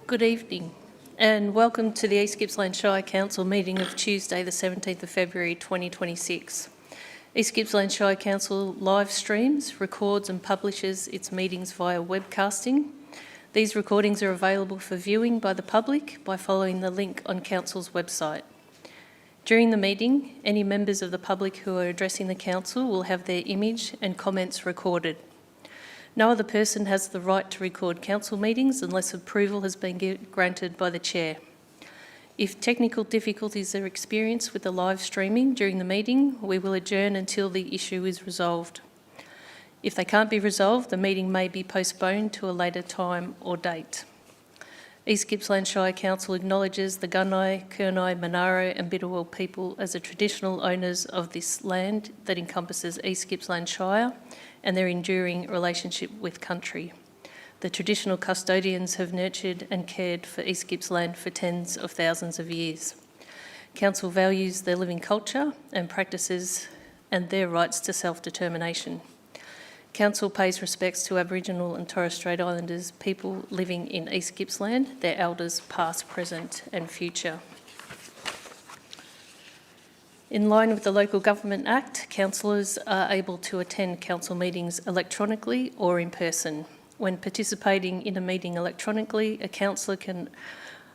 Good evening and welcome to the East Gippsland Shire Council meeting of Tuesday the 17th of February 2026. East Gippsland Shire Council live streams, records and publishes its meetings via webcasting. These recordings are available for viewing by the public by following the link on Council's website. During the meeting, any members of the public who are addressing the Council will have their image and comments recorded. No other person has the right to record council meetings unless approval has been granted by the chair. If technical difficulties are experienced with the live streaming during the meeting, we will adjourn until the issue is resolved. If they can't be resolved, the meeting may be postponed to a later time or date. East Gippsland Shire Council acknowledges the Gunai, Kurnai, Monaro and Bidawal people as the traditional owners of this land that encompasses East Gippsland Shire and their enduring relationship with country. The traditional custodians have nurtured and cared for East Gippsland for tens of thousands of years. Council values their living culture and practices and their rights to self-determination. Council pays respects to Aboriginal and Torres Strait Islanders people living in East Gippsland, their elders past, present and future. In line with the Local Government Act, councillors are able to attend council meetings electronically or in person. When participating in a meeting electronically, a councillor can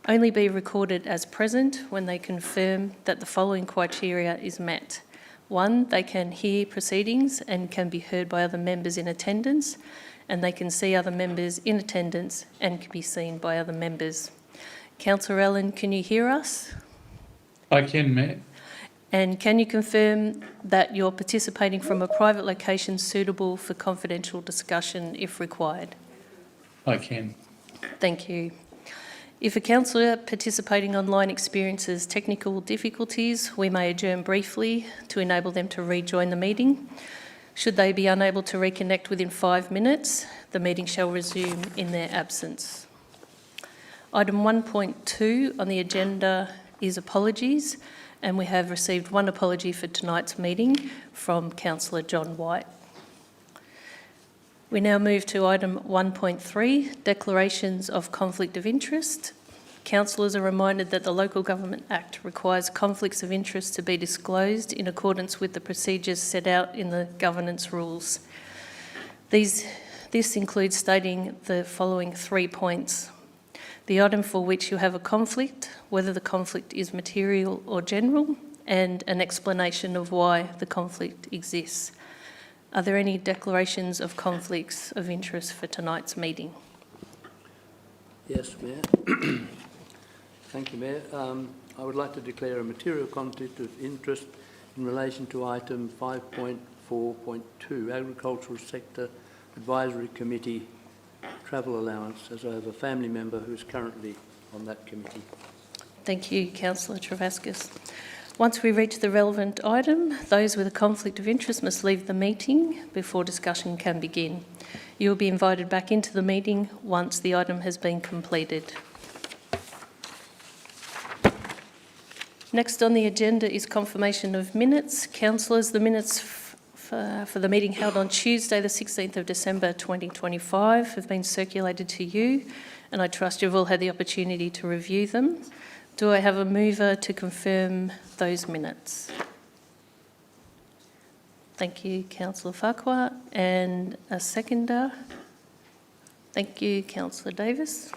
only be recorded as present when they confirm that the following criteria is met. 1, they can hear proceedings and can be heard by other members in attendance, and they can see other members in attendance and can be seen by other members. Councillor Allen, can you hear us? I can, Mayor. And can you confirm that you're participating from a private location suitable for confidential discussion if required? I can. Thank you. If a councillor participating online experiences technical difficulties, we may adjourn briefly to enable them to rejoin the meeting. Should they be unable to reconnect within 5 minutes, the meeting shall resume in their absence. Item 1.2 on the agenda is apologies, and we have received one apology for tonight's meeting from Councillor John White. We now move to item 1.3, declarations of conflict of interest. Councillors are reminded that the Local Government Act requires conflicts of interest to be disclosed in accordance with the procedures set out in the governance rules. This includes stating the following 3 points. The item for which you have a conflict, whether the conflict is material or general, and an explanation of why the conflict exists. Are there any declarations of conflicts of interest for tonight's meeting? Yes, Mayor. Thank you, Mayor. I would like to declare a material conflict of interest in relation to item 5.4.2, Agricultural Sector Advisory Committee Travel Allowance, as I have a family member who is currently on that committee. Thank you, Councillor Travascus. Once we reach the relevant item, those with a conflict of interest must leave the meeting before discussion can begin. You will be invited back into the meeting once the item has been completed. Next on the agenda is confirmation of minutes. Councillors, the minutes for the meeting held on Tuesday the 16th of December 2025 have been circulated to you, and I trust you've all had the opportunity to review them. Do I have a mover to confirm those minutes? Thank you, Councillor Farquhar, and a seconder. Thank you, Councillor Davis.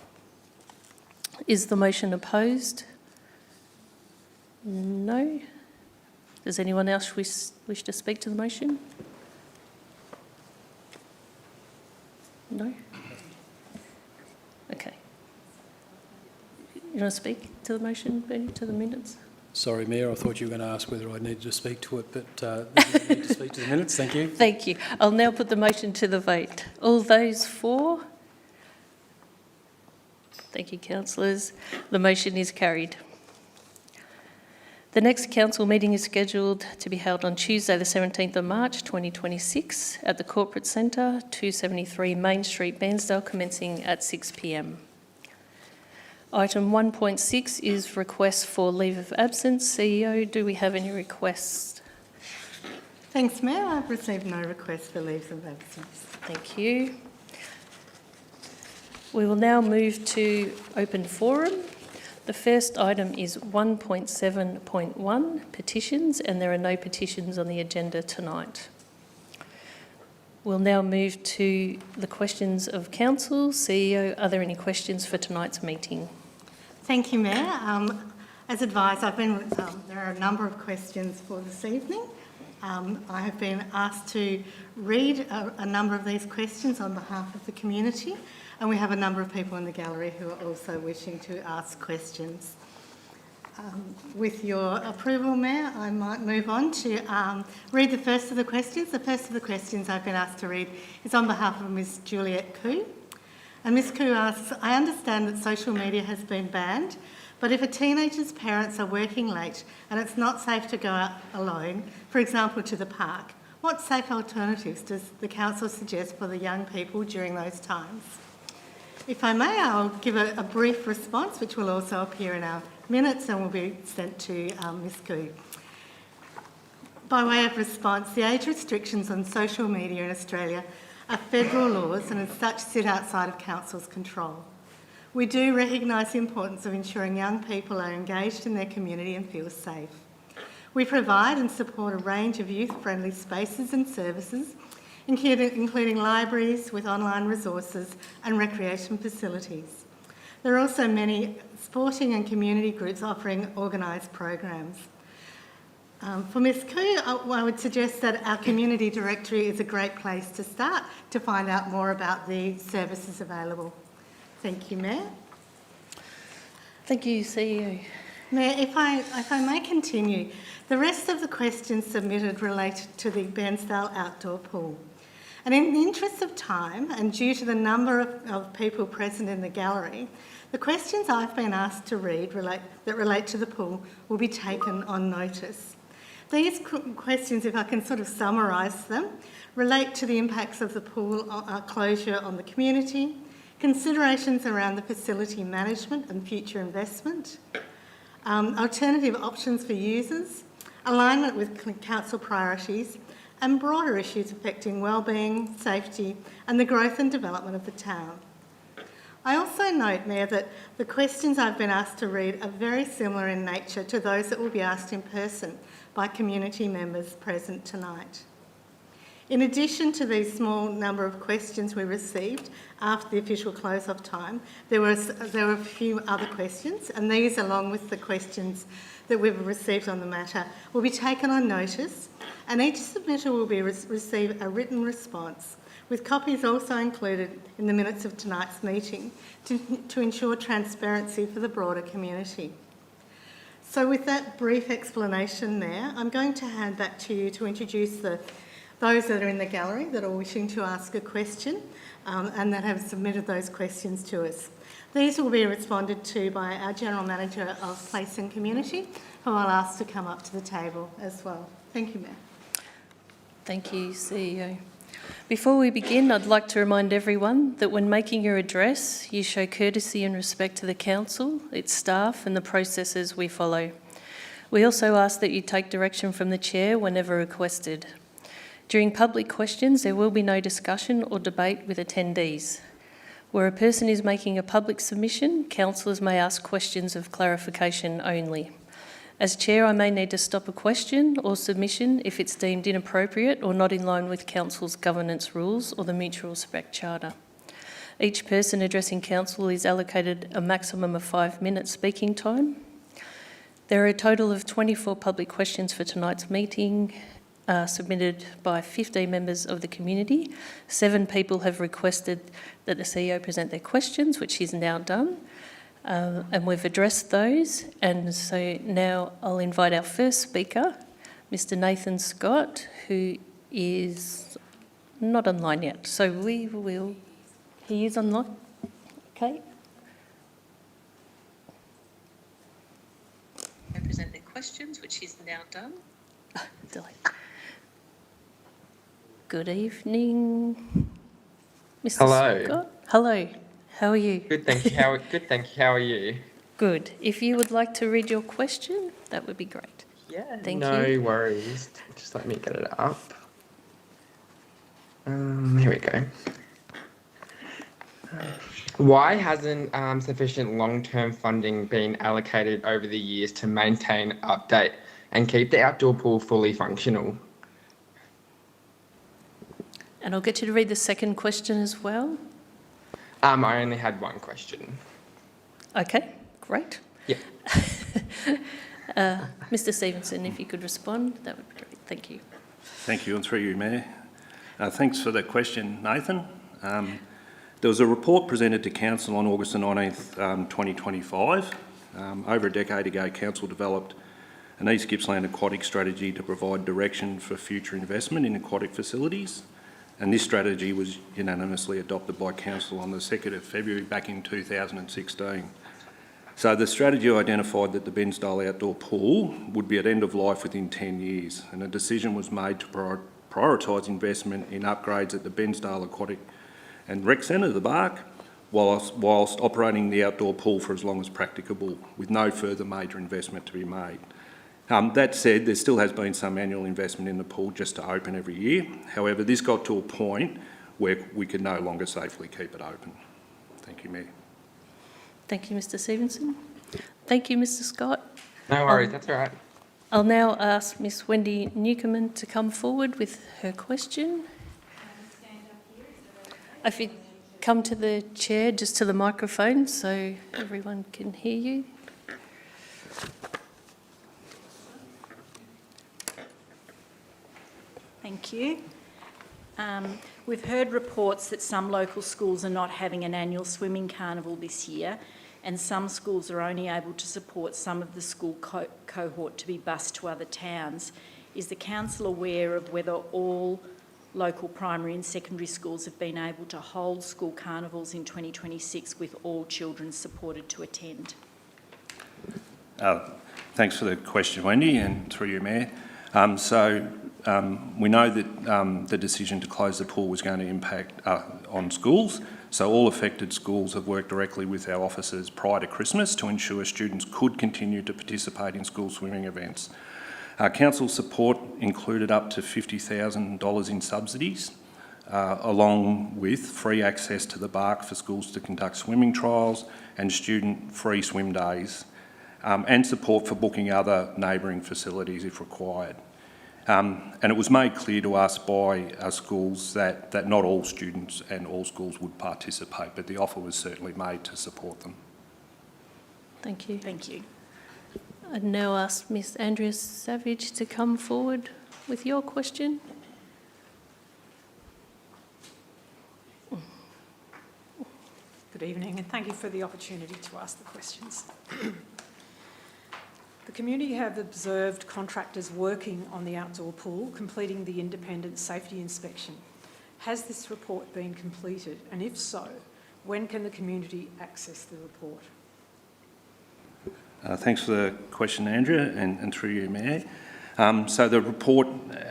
Is the motion opposed? No. Does anyone else wish to speak to the motion? No? Okay. You want to speak to the motion, Bernie, to the minutes? Sorry, Mayor, I thought you were going to ask whether I needed to speak to it, but you need to speak to the minutes. Thank you. Thank you. I'll now put the motion to the vote. All those for? Thank you, councillors. The motion is carried. The next council meeting is scheduled to be held on Tuesday the 17th of March 2026 at the Corporate Centre, 273 Main Street, Bairnsdale, commencing at 6 p.m. Item 1.6 is request for leave of absence. CEO, do we have any requests? Thanks, Mayor. I've received no requests for leaves of absence. Thank you. We will now move to open forum. The first item is 1.7.1, petitions, and there are no petitions on the agenda tonight. We'll now move to the questions of Council. CEO, are there any questions for tonight's meeting? Thank you, Mayor. As advised, there are a number of questions for this evening. I have been asked to read a number of these questions on behalf of the community, and we have a number of people in the gallery who are also wishing to ask questions. With your approval, Mayor, I might move on to read the first of the questions. The first of the questions I've been asked to read is on behalf of Ms. Juliet Koo. And Ms. Koo asks, I understand that social media has been banned, but if a teenager's parents are working late and it's not safe to go out alone, for example to the park, what safe alternatives does the council suggest for the young people during those times? If I may, I'll give a brief response, which will also appear in our minutes and will be sent to Ms. Koo. By way of response, the age restrictions on social media in Australia are federal laws and as such sit outside of Council's control. We do recognise the importance of ensuring young people are engaged in their community and feel safe. We provide and support a range of youth-friendly spaces and services, including libraries with online resources and recreation facilities. There are also many sporting and community groups offering organised programs. For Ms. Koo, I would suggest that our community directory is a great place to start to find out more about the services available. Thank you, Mayor. Thank you, CEO. Mayor, if I may continue, the rest of the questions submitted related to the Bairnsdale outdoor pool. And in the interest of time and due to the number of people present in the gallery, the questions I've been asked to read that relate to the pool will be taken on notice. These questions, if I can sort of summarise them, relate to the impacts of the pool closure on the community, considerations around the facility management and future investment, alternative options for users, alignment with council priorities, and broader issues affecting wellbeing, safety, and the growth and development of the town. I also note, Mayor, that the questions I've been asked to read are very similar in nature to those that will be asked in person by community members present tonight. In addition to these small number of questions we received after the official close-off time, there were a few other questions, and these, along with the questions that we've received on the matter, will be taken on notice, and each submitter will receive a written response, with copies also included in the minutes of tonight's meeting to ensure transparency for the broader community. So with that brief explanation there, I'm going to hand back to you to introduce those that are in the gallery that are wishing to ask a question and that have submitted those questions to us. These will be responded to by our General Manager of Place and Community, who I'll ask to come up to the table as well. Thank you, Mayor. Thank you, CEO. Before we begin, I'd like to remind everyone that when making your address, you show courtesy and respect to the Council, its staff and the processes we follow. We also ask that you take direction from the Chair whenever requested. During public questions, there will be no discussion or debate with attendees. Where a person is making a public submission, councillors may ask questions of clarification only. As Chair, I may need to stop a question or submission if it's deemed inappropriate or not in line with Council's governance rules or the Mutual Respect Charter. Each person addressing Council is allocated a maximum of 5 minutes speaking time. There are a total of 24 public questions for tonight's meeting, submitted by 15 members of the community. 7 people have requested that the CEO present their questions, which he's now done. And we've addressed those, and so now I'll invite our first speaker, Mr. Nathan Scott, who is not online yet. So he is online, okay. Present their questions, which he's now done. Delete. Good evening, Mr. Hello. Scott. Hello. How are you? Good, thank you. How are you? Good. If you would like to read your question, that would be great. Yeah. Thank no you. worries. Just let me get it up. Here we go. Why hasn't sufficient long-term funding been allocated over the years to maintain, update, and keep the outdoor pool fully functional? And I'll get you to read the second question as well. I only had one question. Okay, great. Yeah. Mr Stevenson, if you could respond, that would be great. Thank you. Thank you, and through you, Mayor. Thanks for the question, Nathan. There was a report presented to Council on August the 19th, 2025. Over a decade ago, Council developed an East Gippsland aquatic strategy to provide direction for future investment in aquatic facilities, and this strategy was unanimously adopted by Council on the 2nd of February back in 2016. So the strategy identified that the Bairnsdale outdoor pool would be at end of life within 10 years, and a decision was made to prioritise investment in upgrades at the Bairnsdale Aquatic and Rec Centre, the Bark, whilst operating the outdoor pool for as long as practicable, with no further major investment to be made. That said, there still has been some annual investment in the pool just to open every year. However, this got to a point where we could no longer safely keep it open. Thank you, Mayor. Thank you, Mr Stevenson. Thank you, Mr Scott. No worries, that's all right. I'll now ask Miss Wendy Newcomen to come forward with her question. If you come to the chair, just to the microphone, so everyone can hear you. Thank you. We've heard reports that some local schools are not having an annual swimming carnival this year, and some schools are only able to support some of the school cohort to be bused to other towns. Is the council aware of whether all local primary and secondary schools have been able to hold school carnivals in 2026 with all children supported to attend? Thanks for the question, Wendy, and through you, Mayor. We know that the decision to close the pool was going to impact on schools, so all affected schools have worked directly with our officers prior to Christmas to ensure students could continue to participate in school swimming events. Council support included up to $50,000 in subsidies, along with free access to the Bark for schools to conduct swimming trials and student-free swim days, and support for booking other neighbouring facilities if required. And it was made clear to us by our schools that not all students and all schools would participate, but the offer was certainly made to support them. Thank you. Thank you. I'd now ask Miss Andrea Savage to come forward with your question. Good evening, and thank you for the opportunity to ask the questions. The community have observed contractors working on the outdoor pool, completing the independent safety inspection. Has this report been completed? And if so, when can the community access the report? Thanks for the question, Andrea, and through you, Mayor. So the report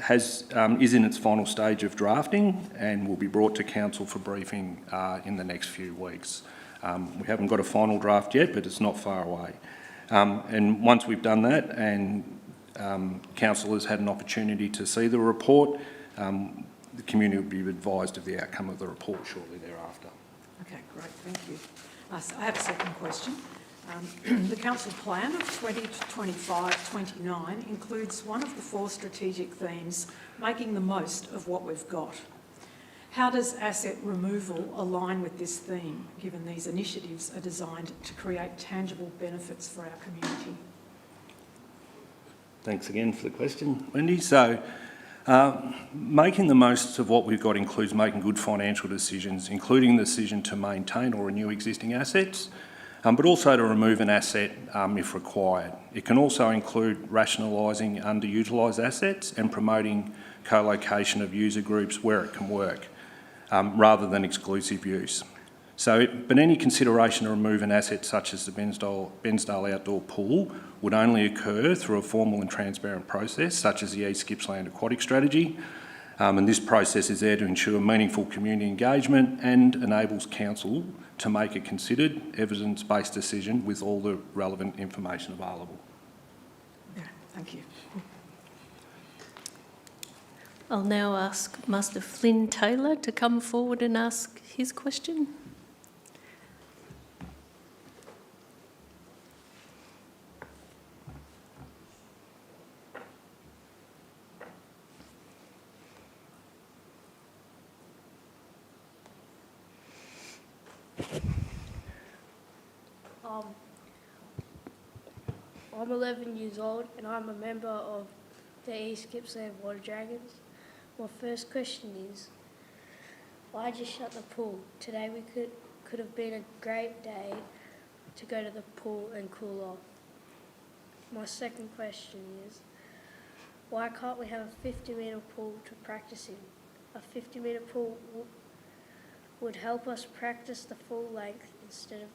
is in its final stage of drafting and will be brought to Council for briefing in the next few weeks. We haven't got a final draft yet, but it's not far away. And once we've done that and Council has had an opportunity to see the report, the community will be advised of the outcome of the report shortly thereafter. Okay, great, thank you. So I have a second question. The Council Plan of 2025-29 includes one of the 4 strategic themes, making the most of what we've got. How does asset removal align with this theme, given these initiatives are designed to create tangible benefits for our community? Thanks again for the question, Wendy. So, making the most of what we've got includes making good financial decisions, including the decision to maintain or renew existing assets, but also to remove an asset if required. It can also include rationalising underutilised assets and promoting co-location of user groups where it can work, rather than exclusive use. But any consideration to remove an asset such as the Bairnsdale outdoor pool would only occur through a formal and transparent process, such as the East Gippsland aquatic strategy. And this process is there to ensure meaningful community engagement and enables Council to make a considered, evidence-based decision with all the relevant information available. Yeah, thank you. I'll now ask Master Flynn Taylor to come forward and ask his question. I'm 11 years old and I'm a member of the East Gippsland Water Dragons. My first question is, why just shut the pool? Today we could have been a great day to go to the pool and cool off. My second question is, why can't we have a 50-metre pool to practice in? A 50-metre pool would help us practice the full length instead of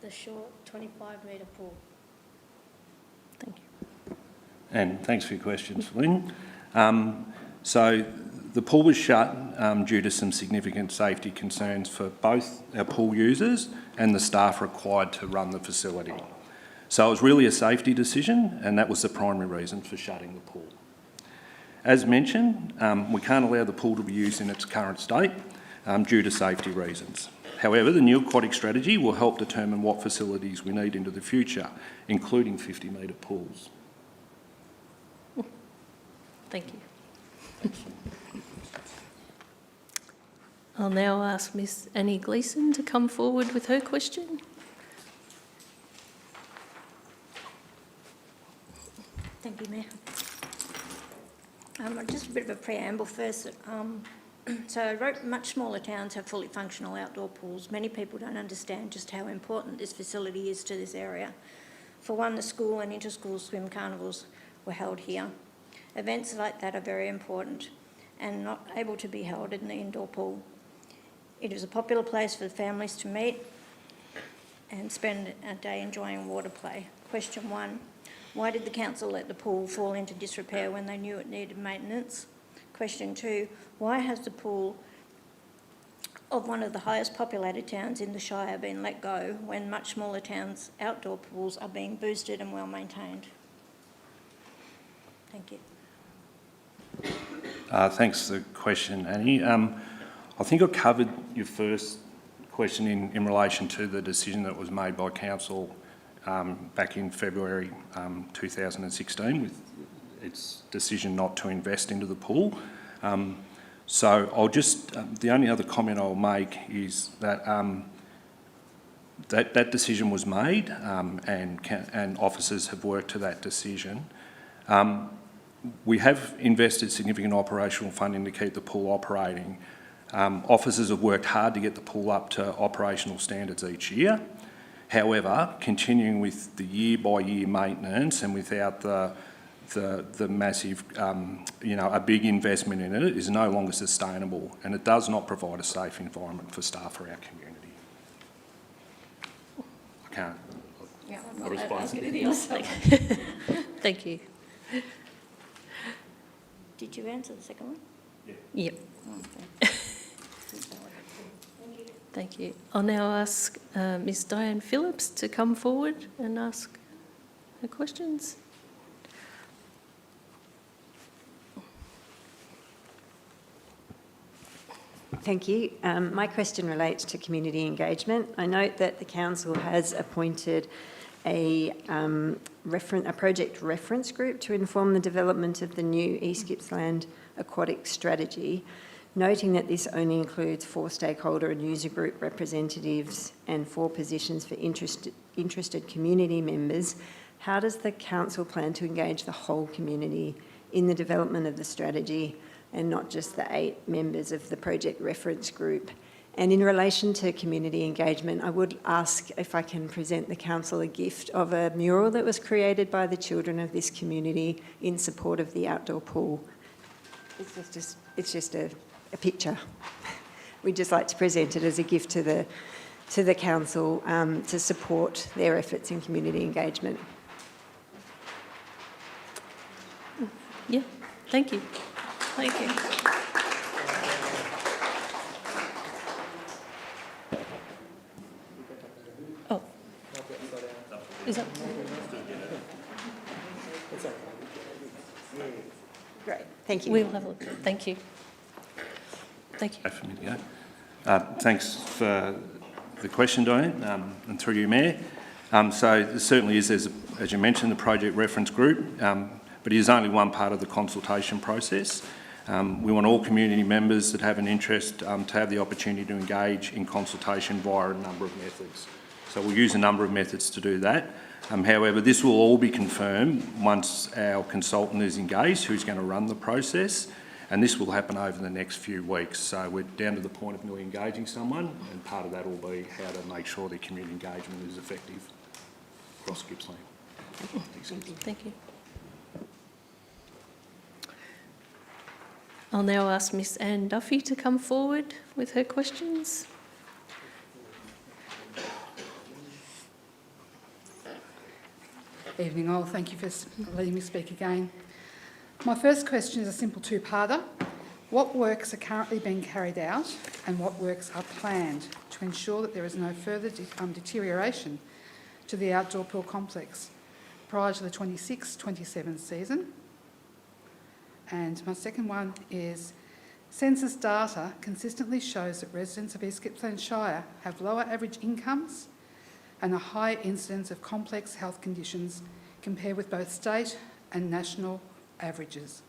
the short 25-metre pool. Thank you. And thanks for your questions, Lynn. So the pool was shut due to some significant safety concerns for both our pool users and the staff required to run the facility. So it was really a safety decision, and that was the primary reason for shutting the pool. As mentioned, we can't allow the pool to be used in its current state due to safety reasons. However, the new aquatic strategy will help determine what facilities we need into the future, including 50-metre pools. Thank you. I'll now ask Miss Annie Gleeson to come forward with her question. Thank you, Mayor. Just a bit of a preamble first. So I wrote, much smaller towns have fully functional outdoor pools. Many people don't understand just how important this facility is to this area. For one, the school and inter-school swim carnivals were held here. Events like that are very important and not able to be held in the indoor pool. It is a popular place for families to meet and spend a day enjoying water play. Question 1, why did the council let the pool fall into disrepair when they knew it needed maintenance? Question 2, why has the pool of one of the highest populated towns in the Shire been let go when much smaller towns' outdoor pools are being boosted and well maintained? Thank you. Thanks for the question, Annie. I think I covered your first question in relation to the decision that was made by Council back in February 2016 with its decision not to invest into the pool. So I'll just, the only other comment I'll make is that that decision was made and officers have worked to that decision. We have invested significant operational funding to keep the pool operating. Officers have worked hard to get the pool up to operational standards each year. However, continuing with the year-by-year maintenance and without the massive, a big investment in it is no longer sustainable, and it does not provide a safe environment for staff or our community. I can't. Yeah, I'll respond. Thank you. Did you answer the second one? Yeah. Yep. Okay. Thank you. I'll now ask Ms Diane Phillips to come forward and ask her questions. Thank you. My question relates to community engagement. I note that the council has appointed a project reference group to inform the development of the new East Gippsland aquatic strategy, noting that this only includes 4 stakeholder and user group representatives and 4 positions for interested community members. How does the council plan to engage the whole community in the development of the strategy and not just the 8 members of the project reference group? And in relation to community engagement, I would ask if I can present the council a gift of a mural that was created by the children of this community in support of the outdoor pool. It's just a picture. We'd just like to present it as a gift to the council to support their efforts in community engagement. Yeah, thank you. Thank you. Oh, is that? Great, thank you. We'll have a look. Thank you. Thank you. For me to go. Thanks for the question, Diane, and through you, Mayor. So there certainly is, as you mentioned, the project reference group, but it is only one part of the consultation process. We want all community members that have an interest to have the opportunity to engage in consultation via a number of methods. So we'll use a number of methods to do that. However, this will all be confirmed once our consultant is engaged, who's going to run the process, and this will happen over the next few weeks. So we're down to the point of really engaging someone, and part of that will be how to make sure the community engagement is effective across Gippsland. Thank you. I'll now ask Miss Anne Duffy to come forward with her questions. Evening all, thank you for letting me speak again. My first question is a simple two-parter. What works are currently being carried out and what works are planned to ensure that there is no further deterioration to the outdoor pool complex prior to the 26-27 season? And my second one is, census data consistently shows that residents of East Gippsland Shire have lower average incomes and a high incidence of complex health conditions compared with both state and national averages.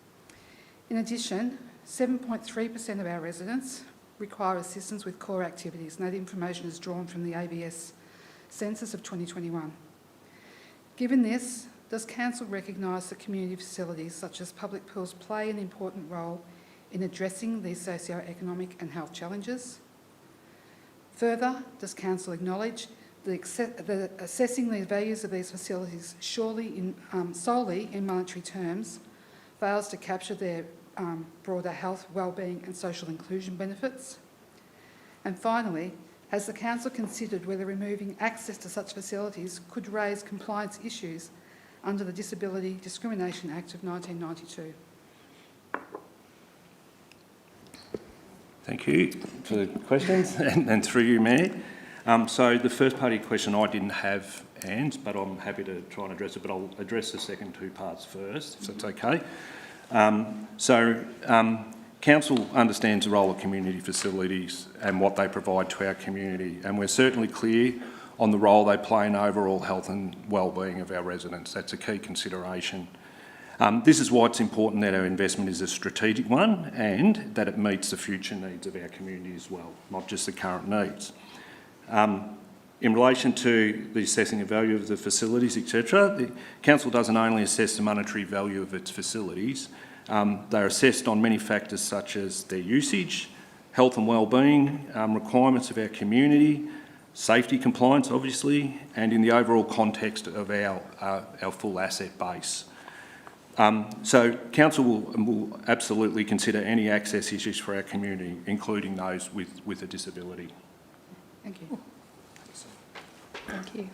In addition, 7.3% of our residents require assistance with core activities, and that information is drawn from the ABS census of 2021. Given this, does Council recognise that community facilities such as public pools play an important role in addressing these socio-economic and health challenges? Further, does Council acknowledge that assessing the values of these facilities solely in monetary terms fails to capture their broader health, wellbeing and social inclusion benefits? And finally, has the Council considered whether removing access to such facilities could raise compliance issues under the Disability Discrimination Act of 1992? Thank you for the questions, and through you, Mayor. So the first part of your question I didn't have, Anne, but I'm happy to try and address it, but I'll address the second two parts first, if that's okay. Council understands the role of community facilities and what they provide to our community, and we're certainly clear on the role they play in overall health and wellbeing of our residents. That's a key consideration. This is why it's important that our investment is a strategic one and that it meets the future needs of our community as well, not just the current needs. In relation to the assessing the value of the facilities, etc., the Council doesn't only assess the monetary value of its facilities, they're assessed on many factors such as their usage, health and wellbeing, requirements of our community, safety compliance obviously, and in the overall context of our full asset base. So Council will absolutely consider any access issues for our community, including those with a disability. Thank you. Thank you.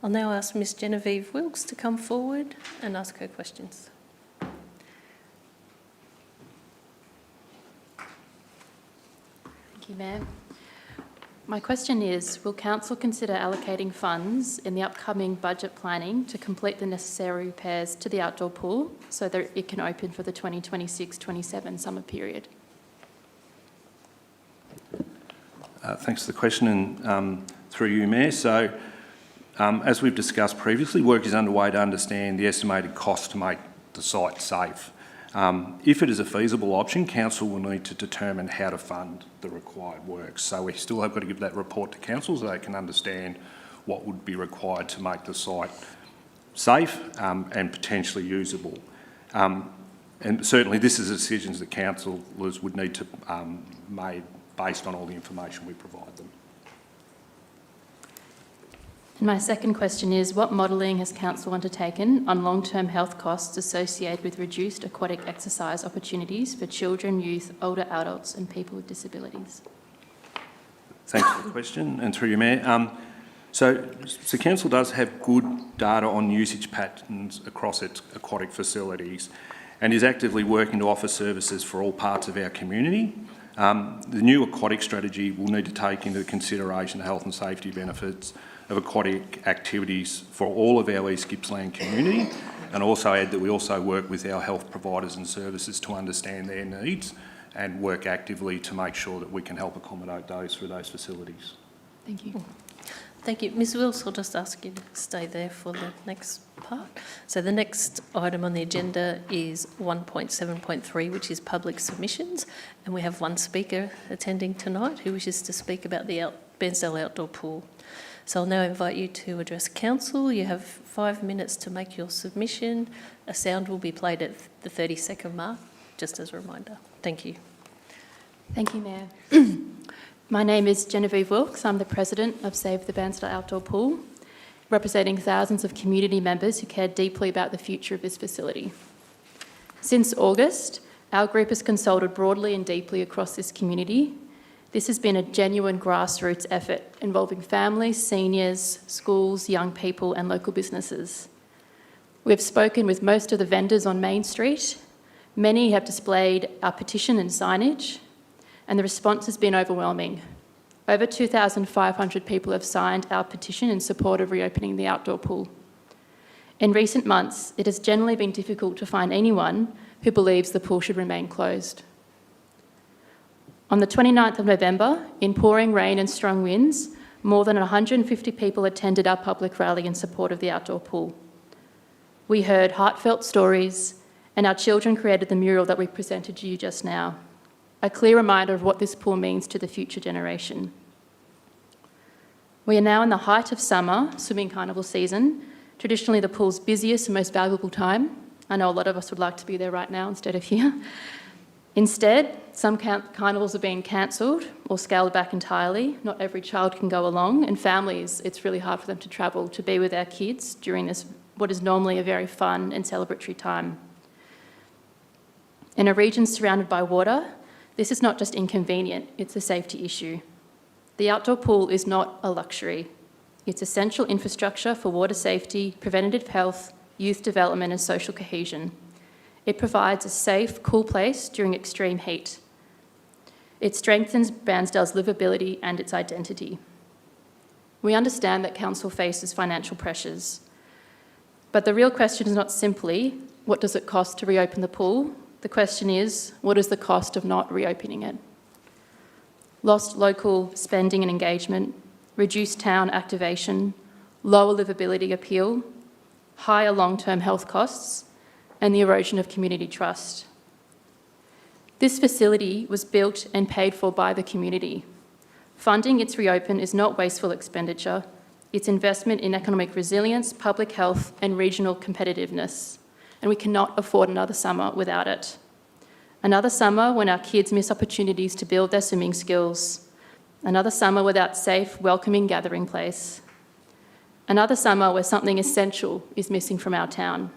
I'll now ask Ms Genevieve Wilkes to come forward and ask her questions. Thank you, Mayor. My question is, will Council consider allocating funds in the upcoming budget planning to complete the necessary repairs to the outdoor pool so that it can open for the 2026-27 summer period? Thanks for the question, and through you, Mayor. So, as we've discussed previously, work is underway to understand the estimated cost to make the site safe. If it is a feasible option, Council will need to determine how to fund the required works. So we still have got to give that report to Council so they can understand what would be required to make the site safe and potentially usable. And certainly this is decisions that councillors would need to make based on all the information we provide them. And my second question is, what modelling has Council undertaken on long-term health costs associated with reduced aquatic exercise opportunities for children, youth, older adults and people with disabilities? Thanks for the question, and through you, Mayor. So Council does have good data on usage patterns across its aquatic facilities and is actively working to offer services for all parts of our community. The new aquatic strategy will need to take into consideration the health and safety benefits of aquatic activities for all of our East Gippsland community, and also add that we also work with our health providers and services to understand their needs and work actively to make sure that we can help accommodate those through those facilities. Thank you. Thank you. Ms Wills, I'll just ask you to stay there for the next part. So the next item on the agenda is 1.7.3, which is public submissions, and we have one speaker attending tonight who wishes to speak about the Bairnsdale outdoor pool. So I'll now invite you to address council. You have 5 minutes to make your submission. A sound will be played at the 30-second mark, just as a reminder. Thank you. Thank you, Mayor. My name is Genevieve Wilkes. I'm the President of Save the Bairnsdale Outdoor Pool, representing thousands of community members who care deeply about the future of this facility. Since August, our group has consulted broadly and deeply across this community. This has been a genuine grassroots effort involving families, seniors, schools, young people and local businesses. We've spoken with most of the vendors on Main Street. Many have displayed our petition and signage, and the response has been overwhelming. Over 2,500 people have signed our petition in support of reopening the outdoor pool. In recent months, it has generally been difficult to find anyone who believes the pool should remain closed. On the 29th of November, in pouring rain and strong winds, more than 150 people attended our public rally in support of the outdoor pool. We heard heartfelt stories, and our children created the mural that we presented to you just now, a clear reminder of what this pool means to the future generation. We are now in the height of summer, swimming carnival season, traditionally the pool's busiest and most valuable time. I know a lot of us would like to be there right now instead of here. Instead, some carnivals are being cancelled or scaled back entirely. Not every child can go along, and families, it's really hard for them to travel to be with their kids during this, what is normally a very fun and celebratory time. In a region surrounded by water, this is not just inconvenient, it's a safety issue. The outdoor pool is not a luxury. It's essential infrastructure for water safety, preventative health, youth development and social cohesion. It provides a safe, cool place during extreme heat. It strengthens Bairnsdale's livability and its identity. We understand that council faces financial pressures, but the real question is not simply, what does it cost to reopen the pool? The question is, what is the cost of not reopening it? Lost local spending and engagement, reduced town activation, lower livability appeal, higher long-term health costs, and the erosion of community trust. This facility was built and paid for by the community. Funding its reopen is not wasteful expenditure. It's investment in economic resilience, public health, and regional competitiveness. And we cannot afford another summer without it. Another summer when our kids miss opportunities to build their swimming skills. Another summer without safe, welcoming gathering place. Another summer where something essential is missing from our town.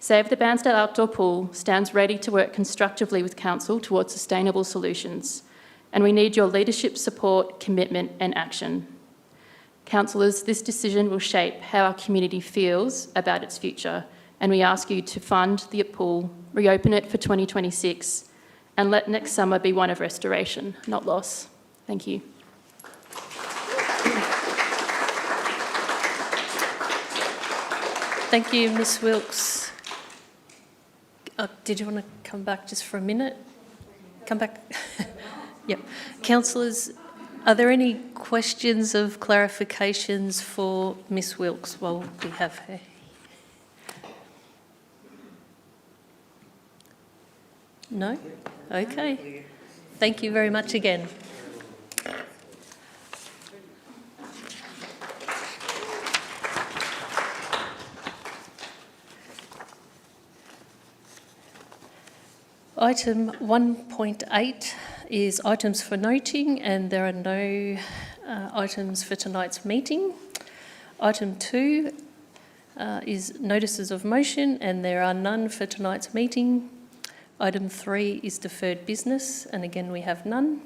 Save the Bairnsdale Outdoor Pool stands ready to work constructively with Council towards sustainable solutions, and we need your leadership, support, commitment and action. Councillors, this decision will shape how our community feels about its future, and we ask you to fund the pool, reopen it for 2026, and let next summer be one of restoration, not loss. Thank you. Thank you, Ms Wilkes. Did you want to come back just for a minute? Come back. Yep. Councillors, are there any questions of clarifications for Ms Wilkes while we have her? No? Okay. Thank you very much again. Item 1.8 is items for noting, and there are no items for tonight's meeting. Item 2 is notices of motion, and there are none for tonight's meeting. Item 3 is deferred business, and again we have none.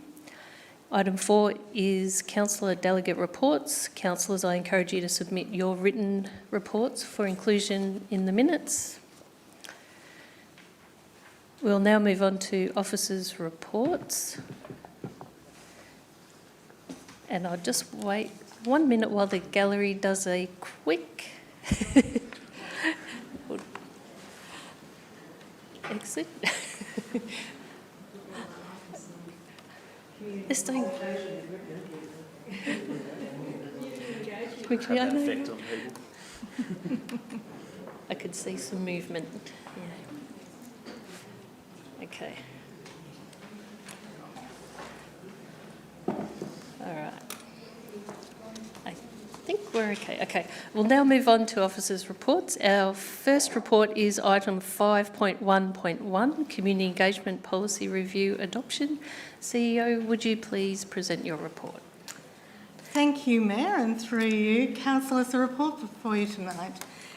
Item 4 is Councillor Delegate reports. Councillors, I encourage you to submit your written reports for inclusion in the minutes. We'll now move on to officers' reports. And I'll just wait 1 minute while the gallery does a quick exit. They're staying quickly, I know. I could see some movement. Yeah. Okay. All right. we're okay. Okay, we'll now move on to officers' reports. Our first report is item 5.1.1, Community Engagement Policy Review Adoption. CEO, would you please present your report? Thank you, Mayor, and through you, Councillors, the report before you tonight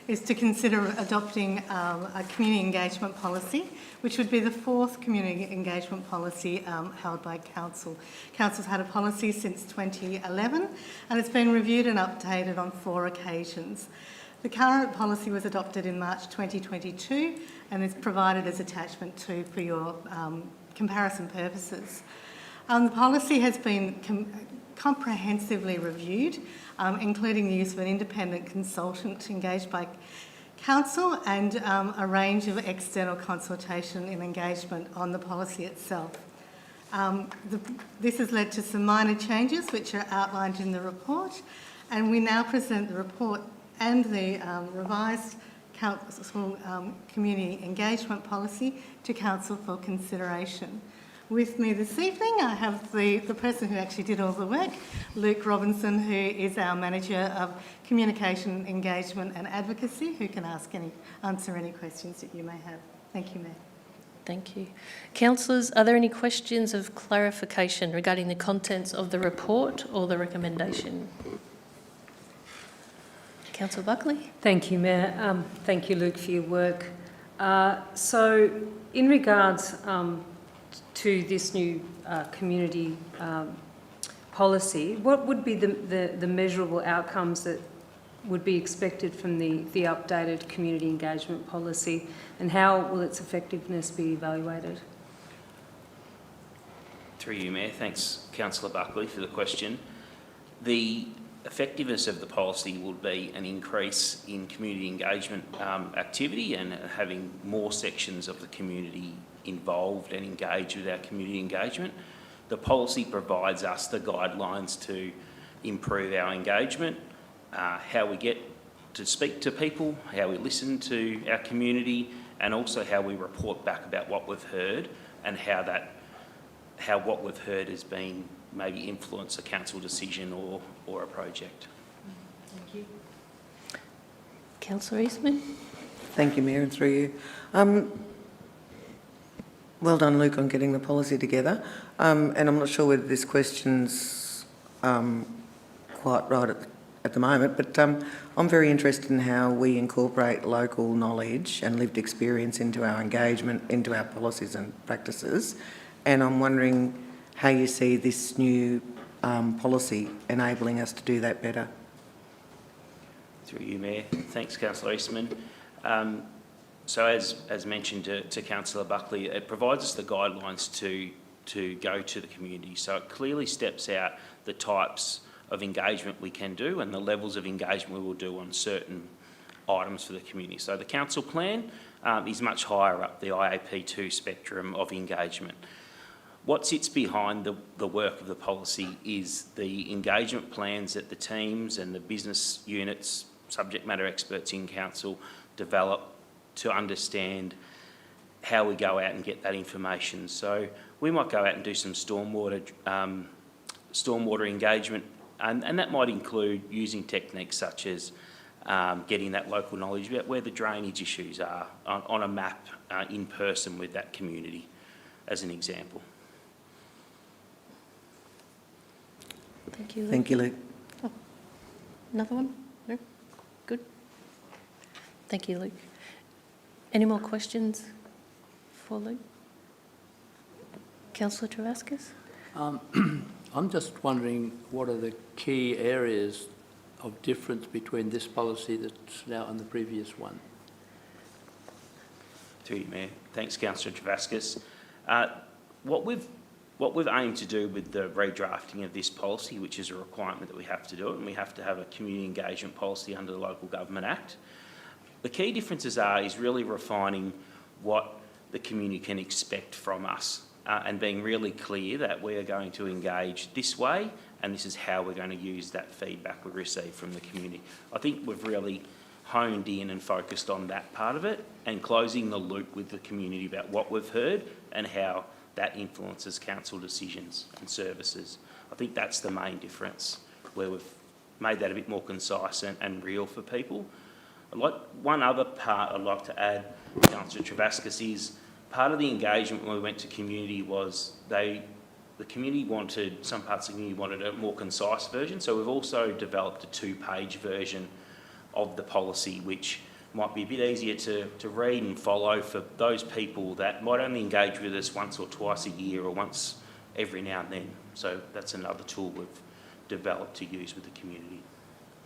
is to consider adopting a community engagement policy, which would be the fourth community engagement policy held by Council. Council's had a policy since 2011 and it's been reviewed and updated on 4 occasions. The current policy was adopted in March 2022 and is provided as attachment 2 for your comparison purposes. The policy has been comprehensively reviewed, including the use of an independent consultant engaged by Council and a range of external consultation and engagement on the policy itself. This has led to some minor changes which are outlined in the report, and we now present the report and the revised Council community engagement policy to Council for consideration. With me this evening, I have the person who actually did all the work, Luke Robinson, who is our Manager of Communication, Engagement and Advocacy, who can answer any questions that you may have. Thank you, Mayor. Thank you. Councillors, are there any questions of clarification regarding the contents of the report or the recommendation? Councillor Buckley. Thank you, Mayor. Thank you, Luke, for your work. So, in regards to this new community policy, what would be the measurable outcomes that would be expected from the updated community engagement policy, and how will its effectiveness be evaluated? Through you, Mayor. Thanks, Councillor Buckley, for the question. The effectiveness of the policy will be an increase in community engagement activity and having more sections of the community involved and engaged with our community engagement. The policy provides us the guidelines to improve our engagement, how we get to speak to people, how we listen to our community, and also how we report back about what we've heard and how what we've heard has been maybe influence a council decision or a project. Thank you. Councillor Eastman. Thank you, Mayor, and through you. Well done, Luke, on getting the policy together. And I'm not sure whether this question's quite right at the moment, but I'm very interested in how we incorporate local knowledge and lived experience into our engagement, into our policies and practices. And I'm wondering how you see this new policy enabling us to do that better. Through you, Mayor. Thanks, Councillor Eastman. So as mentioned to Councillor Buckley, it provides us the guidelines to go to the community. So it clearly steps out the types of engagement we can do and the levels of engagement we will do on certain items for the community. So the council plan is much higher up the IAP2 spectrum of engagement. What sits behind the work of the policy is the engagement plans that the teams and the business units, subject matter experts in council develop to understand how we go out and get that information. So we might go out and do some stormwater engagement, and that might include using techniques such as getting that local knowledge about where the drainage issues are on a map in person with that community, as an example. Thank you, Luke. Thank you, Luke. Oh, another one? No? Good. Thank you, Luke. Any more questions for Luke? Councillor Travascus? I'm just wondering what are the key areas of difference between this policy that's now and the previous one? Through you, Mayor. Thanks, Councillor Travascus. What we've aimed to do with the redrafting of this policy, which is a requirement that we have to do it, and we have to have a community engagement policy under the Local Government Act. The key differences is really refining what the community can expect from us and being really clear that we are going to engage this way and this is how we're going to use that feedback we receive from the community. I think we've really honed in and focused on that part of it and closing the loop with the community about what we've heard and how that influences council decisions and services. I think that's the main difference where we've made that a bit more concise and real for people. One other part I'd like to add, Councillor Travascus, is part of the engagement when we went to community was the community wanted, some parts of the community wanted a more concise version, so we've also developed a 2-page version of the policy, which might be a bit easier to read and follow for those people that might only engage with us once or twice a year or once every now and then. So that's another tool we've developed to use with the community.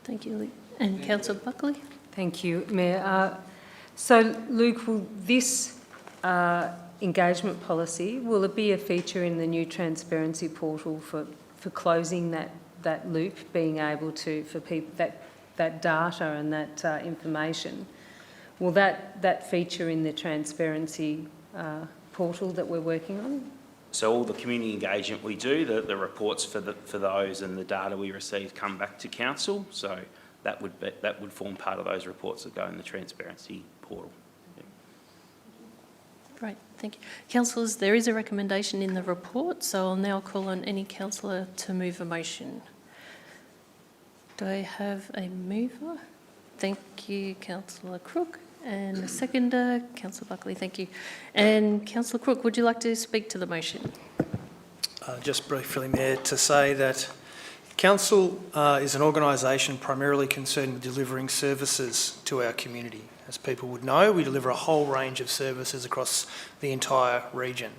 Thank you, Luke. And Councillor Buckley? Thank you, Mayor. So, Luke, will this engagement policy, will it be a feature in the new transparency portal for closing that loop, being able to, for people, that data and that information, will that feature in the transparency portal that we're working on? So all the community engagement we do, the reports for those and the data we receive come back to council. So that would form part of those reports that go in the transparency portal. Yeah. Great, thank you. Councillors, there is a recommendation in the report, so I'll now call on any councillor to move a motion. Do I have a mover? Thank you, Councillor Crook. And a seconder, Councillor Buckley, thank you. And Councillor Crook, would you like to speak to the motion? Just briefly, Mayor, to say that Council is an organisation primarily concerned with delivering services to our community. As people would know, we deliver a whole range of services across the entire region.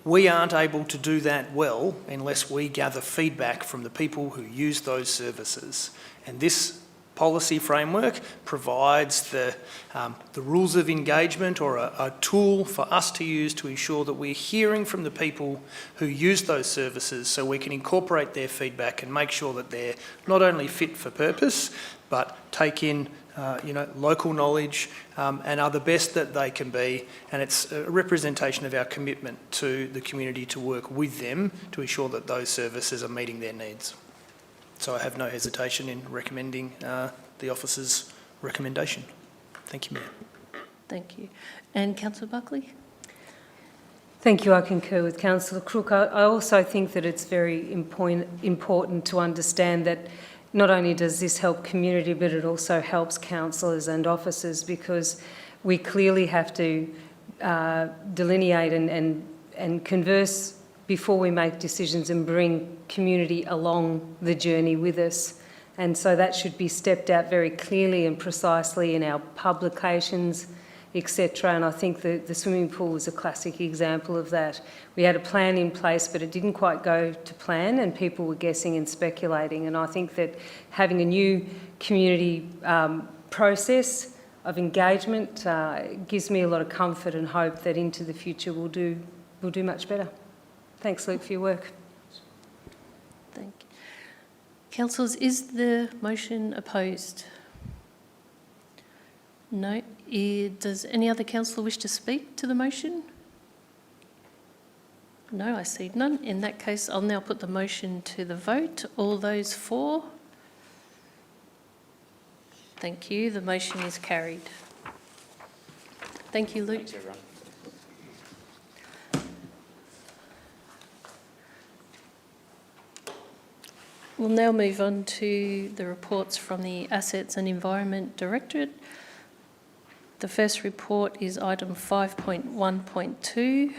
We aren't able to do that well unless we gather feedback from the people who use those services. And this policy framework provides the rules of engagement, or a tool for us to use to ensure that we're hearing from the people who use those services, so we can incorporate their feedback and make sure that they're not only fit for purpose, but take in local knowledge and are the best that they can be. And it's a representation of our commitment to the community to work with them to ensure that those services are meeting their needs. So I have no hesitation in recommending the officer's recommendation. Thank you, Mayor. Thank you. And Councillor Buckley? Thank you. I concur with Councillor Crook. I also think that it's very important to understand that not only does this help community, but it also helps councillors and officers, because we clearly have to delineate and converse before we make decisions and bring community along the journey with us. And so that should be stepped out very clearly and precisely in our publications, etc. And I think the swimming pool is a classic example of that. We had a plan in place, but it didn't quite go to plan, and people were guessing and speculating. And I think that having a new community process of engagement gives me a lot of comfort and hope that into the future we'll do much better. Thanks, Luke, for your work. Thank you. Councillors, is the motion opposed? No. Does any other councillor wish to speak to the motion? No, I see none. In that case, I'll now put the motion to the vote. All those for? Thank you. The motion is carried. Thank you, Luke. Thanks, everyone. We'll now move on to the reports from the Assets and Environment Directorate. The first report is item 5.1.2,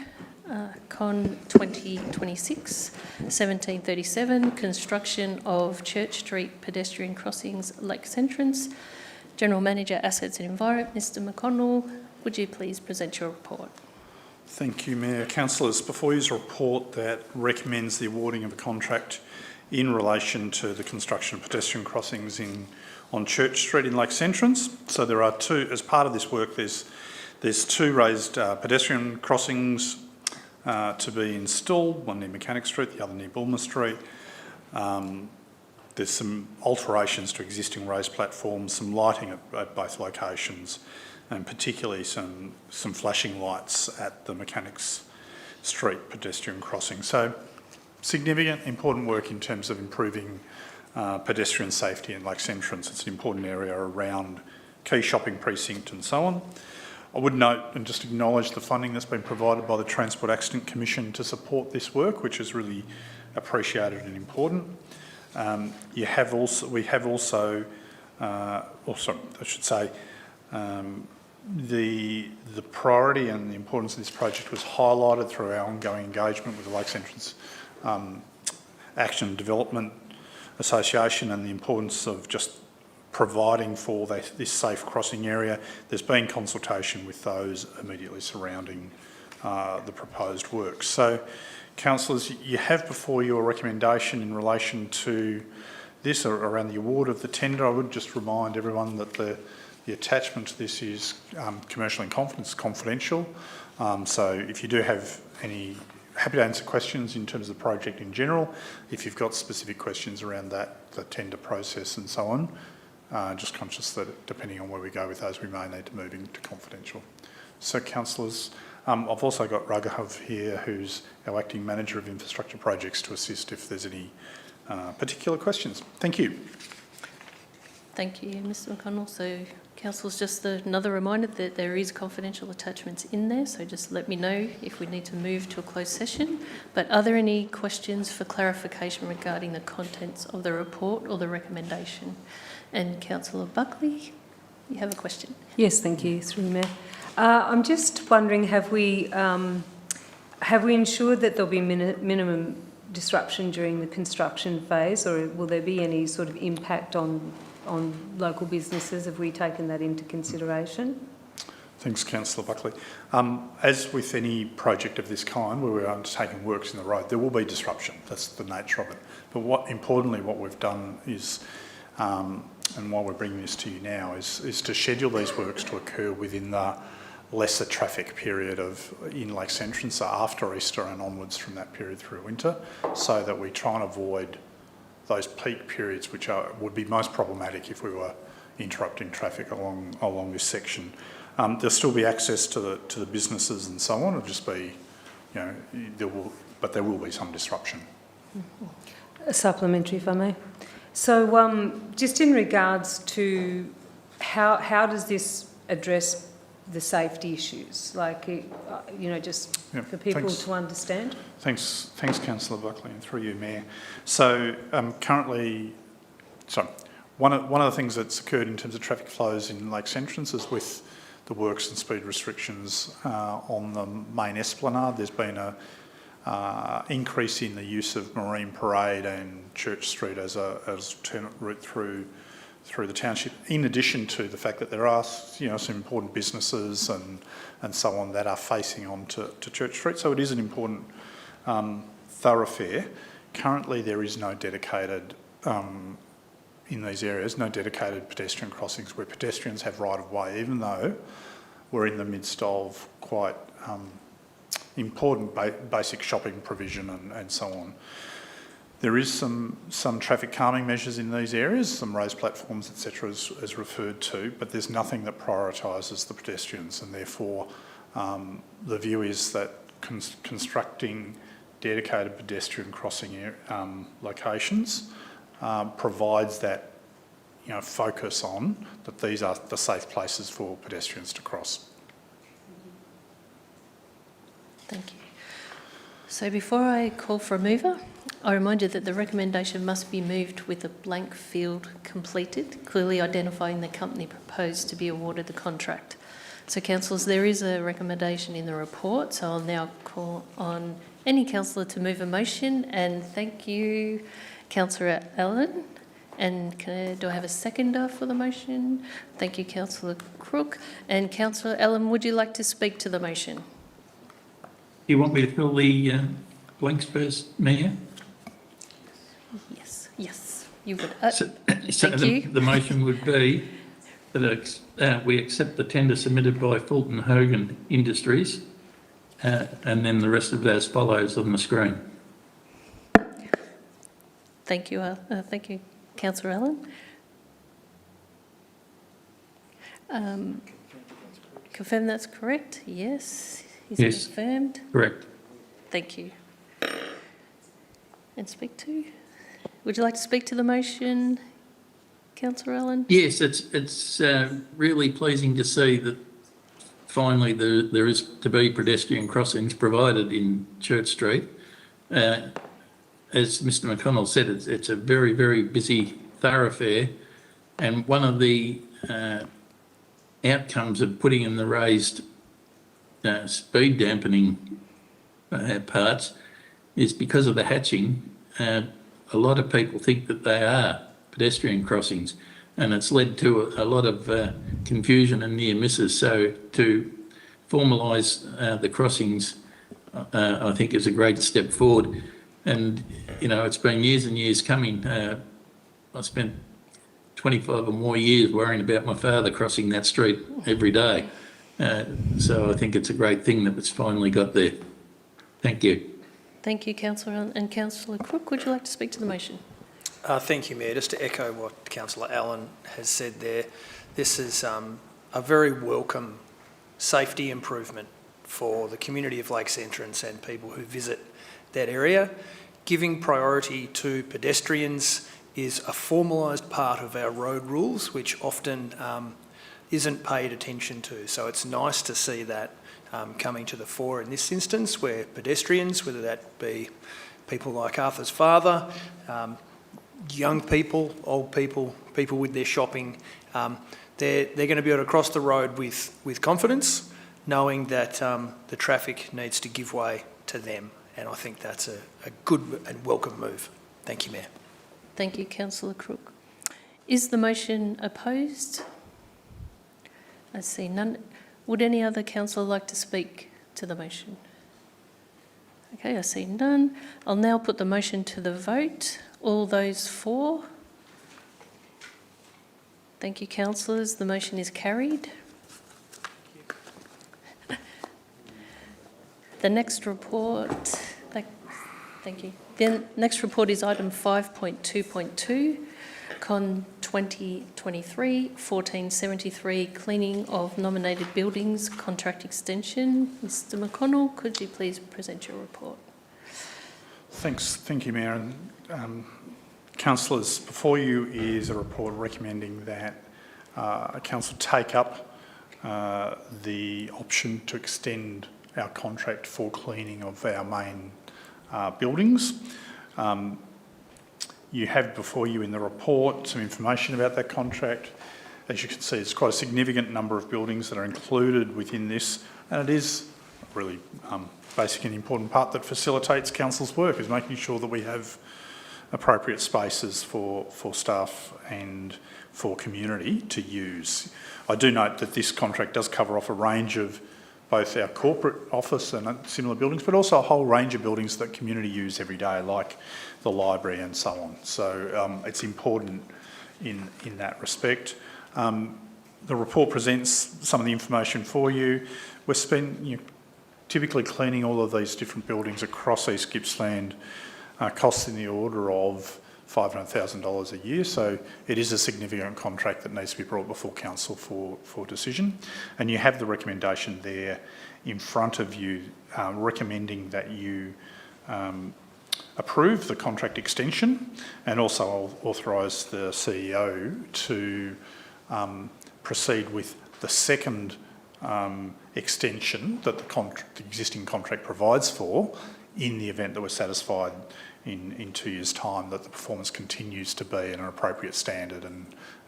Con 2026-1737, construction of Church Street pedestrian crossings, Lakes Entrance. General Manager, Assets and Environment, Mr McConnell, would you please present your report? Thank you, Mayor. Councillors, before you is a report that recommends the awarding of a contract in relation to the construction of pedestrian crossings on Church Street in Lakes Entrance. So there are two, as part of this work, there's two raised pedestrian crossings to be installed, one near Mechanic Street, the other near Bulmer Street. There's some alterations to existing raised platforms, some lighting at both locations, and particularly some flashing lights at the Mechanics Street pedestrian crossing. So significant, important work in terms of improving pedestrian safety in Lakes Entrance. It's an important area around key shopping precinct and so on. I would note and just acknowledge the funding that's been provided by the Transport Accident Commission to support this work, which is really appreciated and important. We have also, the priority and the importance of this project was highlighted through our ongoing engagement with the Lakes Entrance Action and Development Association, and the importance of just providing for this safe crossing area. There's been consultation with those immediately surrounding the proposed works. So, councillors, you have before you a recommendation in relation to this around the award of the tender. I would just remind everyone that the attachment to this is commercial in confidence, confidential. So if you do have any, happy to answer questions in terms of the project in general. If you've got specific questions around that, the tender process and so on, just conscious that depending on where we go with those, we may need to move into confidential. So, councillors, I've also got Raghav here, who's our Acting Manager of Infrastructure Projects, to assist if there's any particular questions. Thank you. Thank you, Mr McConnell. So, councillors, just another reminder that there is confidential attachments in there, so just let me know if we need to move to a closed session. But are there any questions for clarification regarding the contents of the report or the recommendation? And Councillor Buckley, you have a question. Yes, thank you, through Mayor. I'm just wondering, have we ensured that there'll be minimum disruption during the construction phase, or will there be any sort of impact on local businesses? Have we taken that into consideration? Thanks, Councillor Buckley. As with any project of this kind, where we're undertaking works in the road, there will be disruption. That's the nature of it. But importantly, what we've done is, and why we're bringing this to you now, is to schedule these works to occur within the lesser traffic period in Lakes Entrance, so after Easter and onwards from that period through winter, so that we try and avoid those peak periods which would be most problematic if we were interrupting traffic along this section. There'll still be access to the businesses and so on. It'll just be, there will be some disruption. A supplementary, if I may. So, just in regards to how does this address the safety issues? Like, just for people to understand. Thanks, Councillor Buckley, and through you, Mayor. So, one of the things that's occurred in terms of traffic flows in Lakes Entrance is with the works and speed restrictions on the main esplanade. There's been a increase in the use of Marine Parade and Church Street as alternate route through the township, in addition to the fact that there are some important businesses and so on that are facing on to Church Street. So it is an important thoroughfare. Currently there is no dedicated, in these areas, no dedicated pedestrian crossings where pedestrians have right of way, even though we're in the midst of quite important basic shopping provision and so on. There is some traffic calming measures in these areas, some raised platforms, etc., as referred to, but there's nothing that prioritises the pedestrians, and therefore the view is that constructing dedicated pedestrian crossing locations provides that focus on that these are the safe places for pedestrians to cross. Thank you. So before I call for a mover, I remind you that the recommendation must be moved with a blank field completed, clearly identifying the company proposed to be awarded the contract. So, councillors, there is a recommendation in the report, so I'll now call on any councillor to move a motion, and thank you, Councillor Allen. And do I have a seconder for the motion? Thank you, Councillor Crook. And Councillor Allen, would you like to speak to the motion? You want me to fill the blanks first, Mayor? Yes, you would. The motion would be that we accept the tender submitted by Fulton Hogan Industries, and then the rest of that as follows on the screen. Thank you, Councillor Allen. Confirm that's correct? Yes. Yes. Confirmed? Correct. Thank you. And speak to? Would you like to speak to the motion, Councillor Allen? Yes, it's really pleasing to see that finally there is to be pedestrian crossings provided in Church Street. as Mr McConnell said, it's a very, very busy thoroughfare, and one of the outcomes of putting in the raised speed dampening parts is because of the hatching. A lot of people think that they are pedestrian crossings, and it's led to a lot of confusion and near misses. So to formalise the crossings, I think is a great step forward. And, you know, it's been years and years coming. I spent 25 or more years worrying about my father crossing that street every day. So I think it's a great thing that it's finally got there. Thank you. Thank you, Councillor. And Councillor Crook, would you like to speak to the motion? Thank you, Mayor. Just to echo what Councillor Allen has said there, this is a very welcome safety improvement for the community of Lakes Entrance and people who visit that area. Giving priority to pedestrians is a formalised part of our road rules, which often isn't paid attention to. So it's nice to see that coming to the fore in this instance, where pedestrians, whether that be people like Arthur's father, young people, old people, people with their shopping, they're going to be able to cross the road with confidence, knowing that the traffic needs to give way to them. And I think that's a good and welcome move. Thank you, Mayor. Thank you, Councillor Crook. Is the motion opposed? I see none. Would any other councillor like to speak to the motion? Okay, I see none. I'll now put the motion to the vote. All those for? Thank you, councillors. The motion is carried. The next report, thank you. The next report is item 5.2.2, Con 2023-1473, cleaning of nominated buildings, contract extension. Mr McConnell, could you please present your report? Thank you, Mayor. And councillors, before you is a report recommending that council take up the option to extend our contract for cleaning of our main buildings. You have before you in the report some information about that contract. As you can see, it's quite a significant number of buildings that are included within this, and it is really basic and important part that facilitates council's work, is making sure that we have appropriate spaces for staff and for community to use. I do note that this contract does cover off a range of both our corporate office and similar buildings, but also a whole range of buildings that community use every day, like the library and so on. So it's important in that respect. The report presents some of the information for you. We're typically cleaning all of these different buildings across East Gippsland, costs in the order of $500,000 a year, so it is a significant contract that needs to be brought before council for decision. And you have the recommendation there in front of you, recommending that you approve the contract extension, and also authorise the CEO to proceed with the second extension that the existing contract provides for, in the event that we're satisfied in 2 years' time that the performance continues to be at an appropriate standard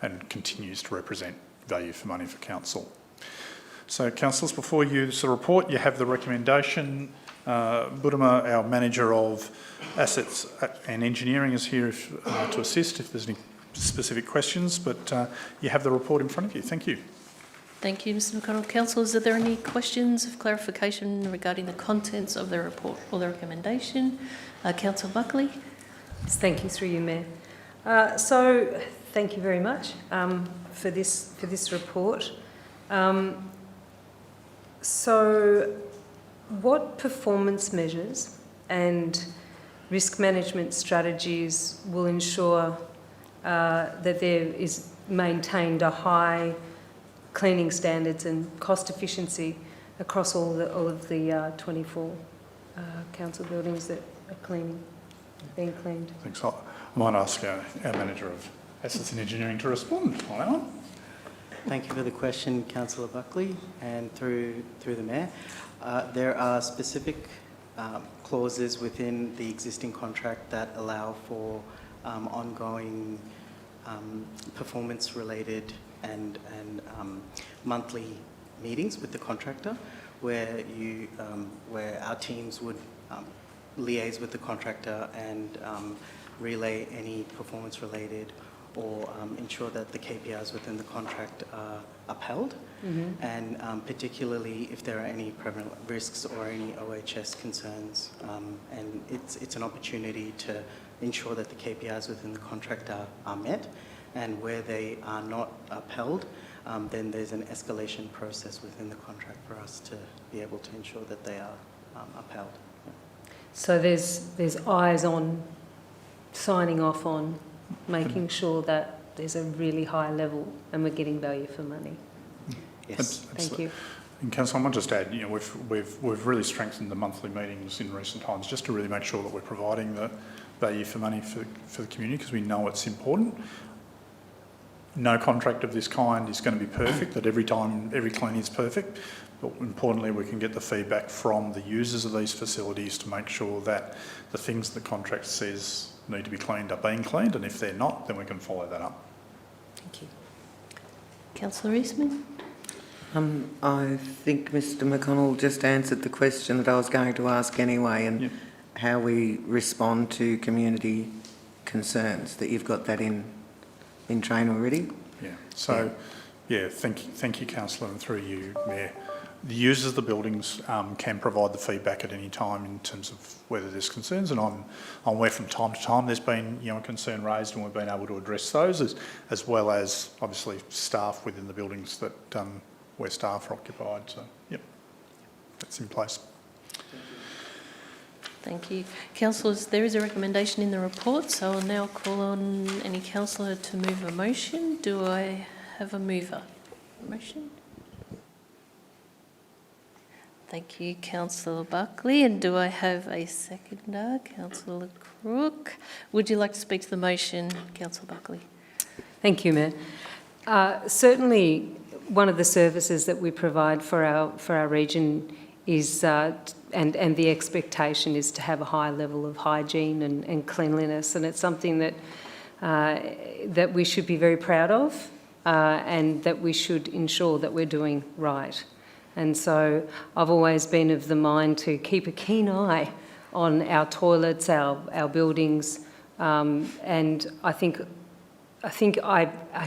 and continues to represent value for money for council. So, councillors, before you, this is a report. You have the recommendation. Budima, our Manager of Assets and Engineering, is here to assist if there's any specific questions, but you have the report in front of you. Thank you. Thank you, Mr McConnell. Councillors, are there any questions of clarification regarding the contents of the report or the recommendation? Councillor Buckley. Yes, thank you, through you, Mayor. So, thank you very much for this report. So, what performance measures and risk management strategies will ensure that there is maintained a high cleaning standards and cost efficiency across all of the 24 council buildings that are being cleaned? Thanks. I might ask our Manager of Assets and Engineering to respond. Alan? Thank you for the question, Councillor Buckley, and through the Mayor. There are specific clauses within the existing contract that allow for ongoing performance-related and monthly meetings with the contractor, where our teams would liaise with the contractor and relay any performance-related or ensure that the KPIs within the contract are upheld, and particularly if there are any prevalent risks or any OHS concerns. And it's an opportunity to ensure that the KPIs within the contract are met, and where they are not upheld, then there's an escalation process within the contract for us to be able to ensure that they are upheld. So there's eyes on signing off on making sure that there's a really high level and we're getting value for money. Yes. Thank you. And Councillor, I might just add, we've really strengthened the monthly meetings in recent times just to really make sure that we're providing the value for money for the community, because we know it's important. No contract of this kind is going to be perfect, that every time every cleaning is perfect, but importantly we can get the feedback from the users of these facilities to make sure that the things the contract says need to be cleaned are being cleaned, and if they're not, then we can follow that up. Thank you. Councillor Eastman? I think Mr McConnell just answered the question that I was going to ask anyway, and how we respond to community concerns, that you've got that in train already. Yeah. So, thank you, Councillor, and through you, Mayor. The users of the buildings can provide the feedback at any time in terms of whether there's concerns, and I'm aware from time to time there's been a concern raised, and we've been able to address those, as well as obviously staff within the buildings that where staff are occupied. So, that's in place. Thank you. Councillors, there is a recommendation in the report, so I'll now call on any councillor to move a motion. Do I have a mover? Motion? Thank you, Councillor Buckley. And do I have a seconder? Councillor Crook. Would you like to speak to the motion, Councillor Buckley? Thank you, Mayor. Certainly, one of the services that we provide for our region is, and the expectation is to have a high level of hygiene and cleanliness, and it's something that that we should be very proud of, and that we should ensure that we're doing right. And so I've always been of the mind to keep a keen eye on our toilets, our buildings, and I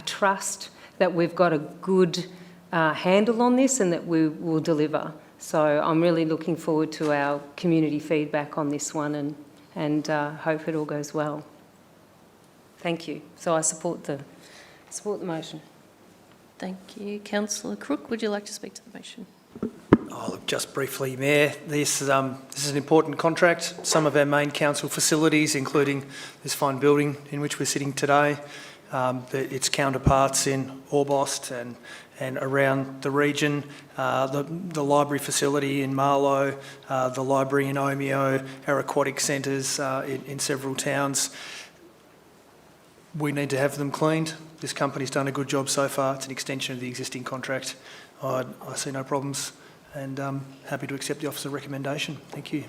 trust that we've got a good handle on this and that we will deliver. So I'm really looking forward to our community feedback on this one, and hope it all goes well. Thank you. So I support the motion. Thank you. Councillor Crook, would you like to speak to the motion? Oh, look, just briefly, Mayor, this is an important contract. Some of our main council facilities, including this fine building in which we're sitting today, its counterparts in Orbost and around the region, the library facility in Marlow, the library in Omeo, our aquatic centres in several towns. We need to have them cleaned. This company's done a good job so far. It's an extension of the existing contract. I see no problems, and I'm happy to accept the officer's recommendation. Thank you.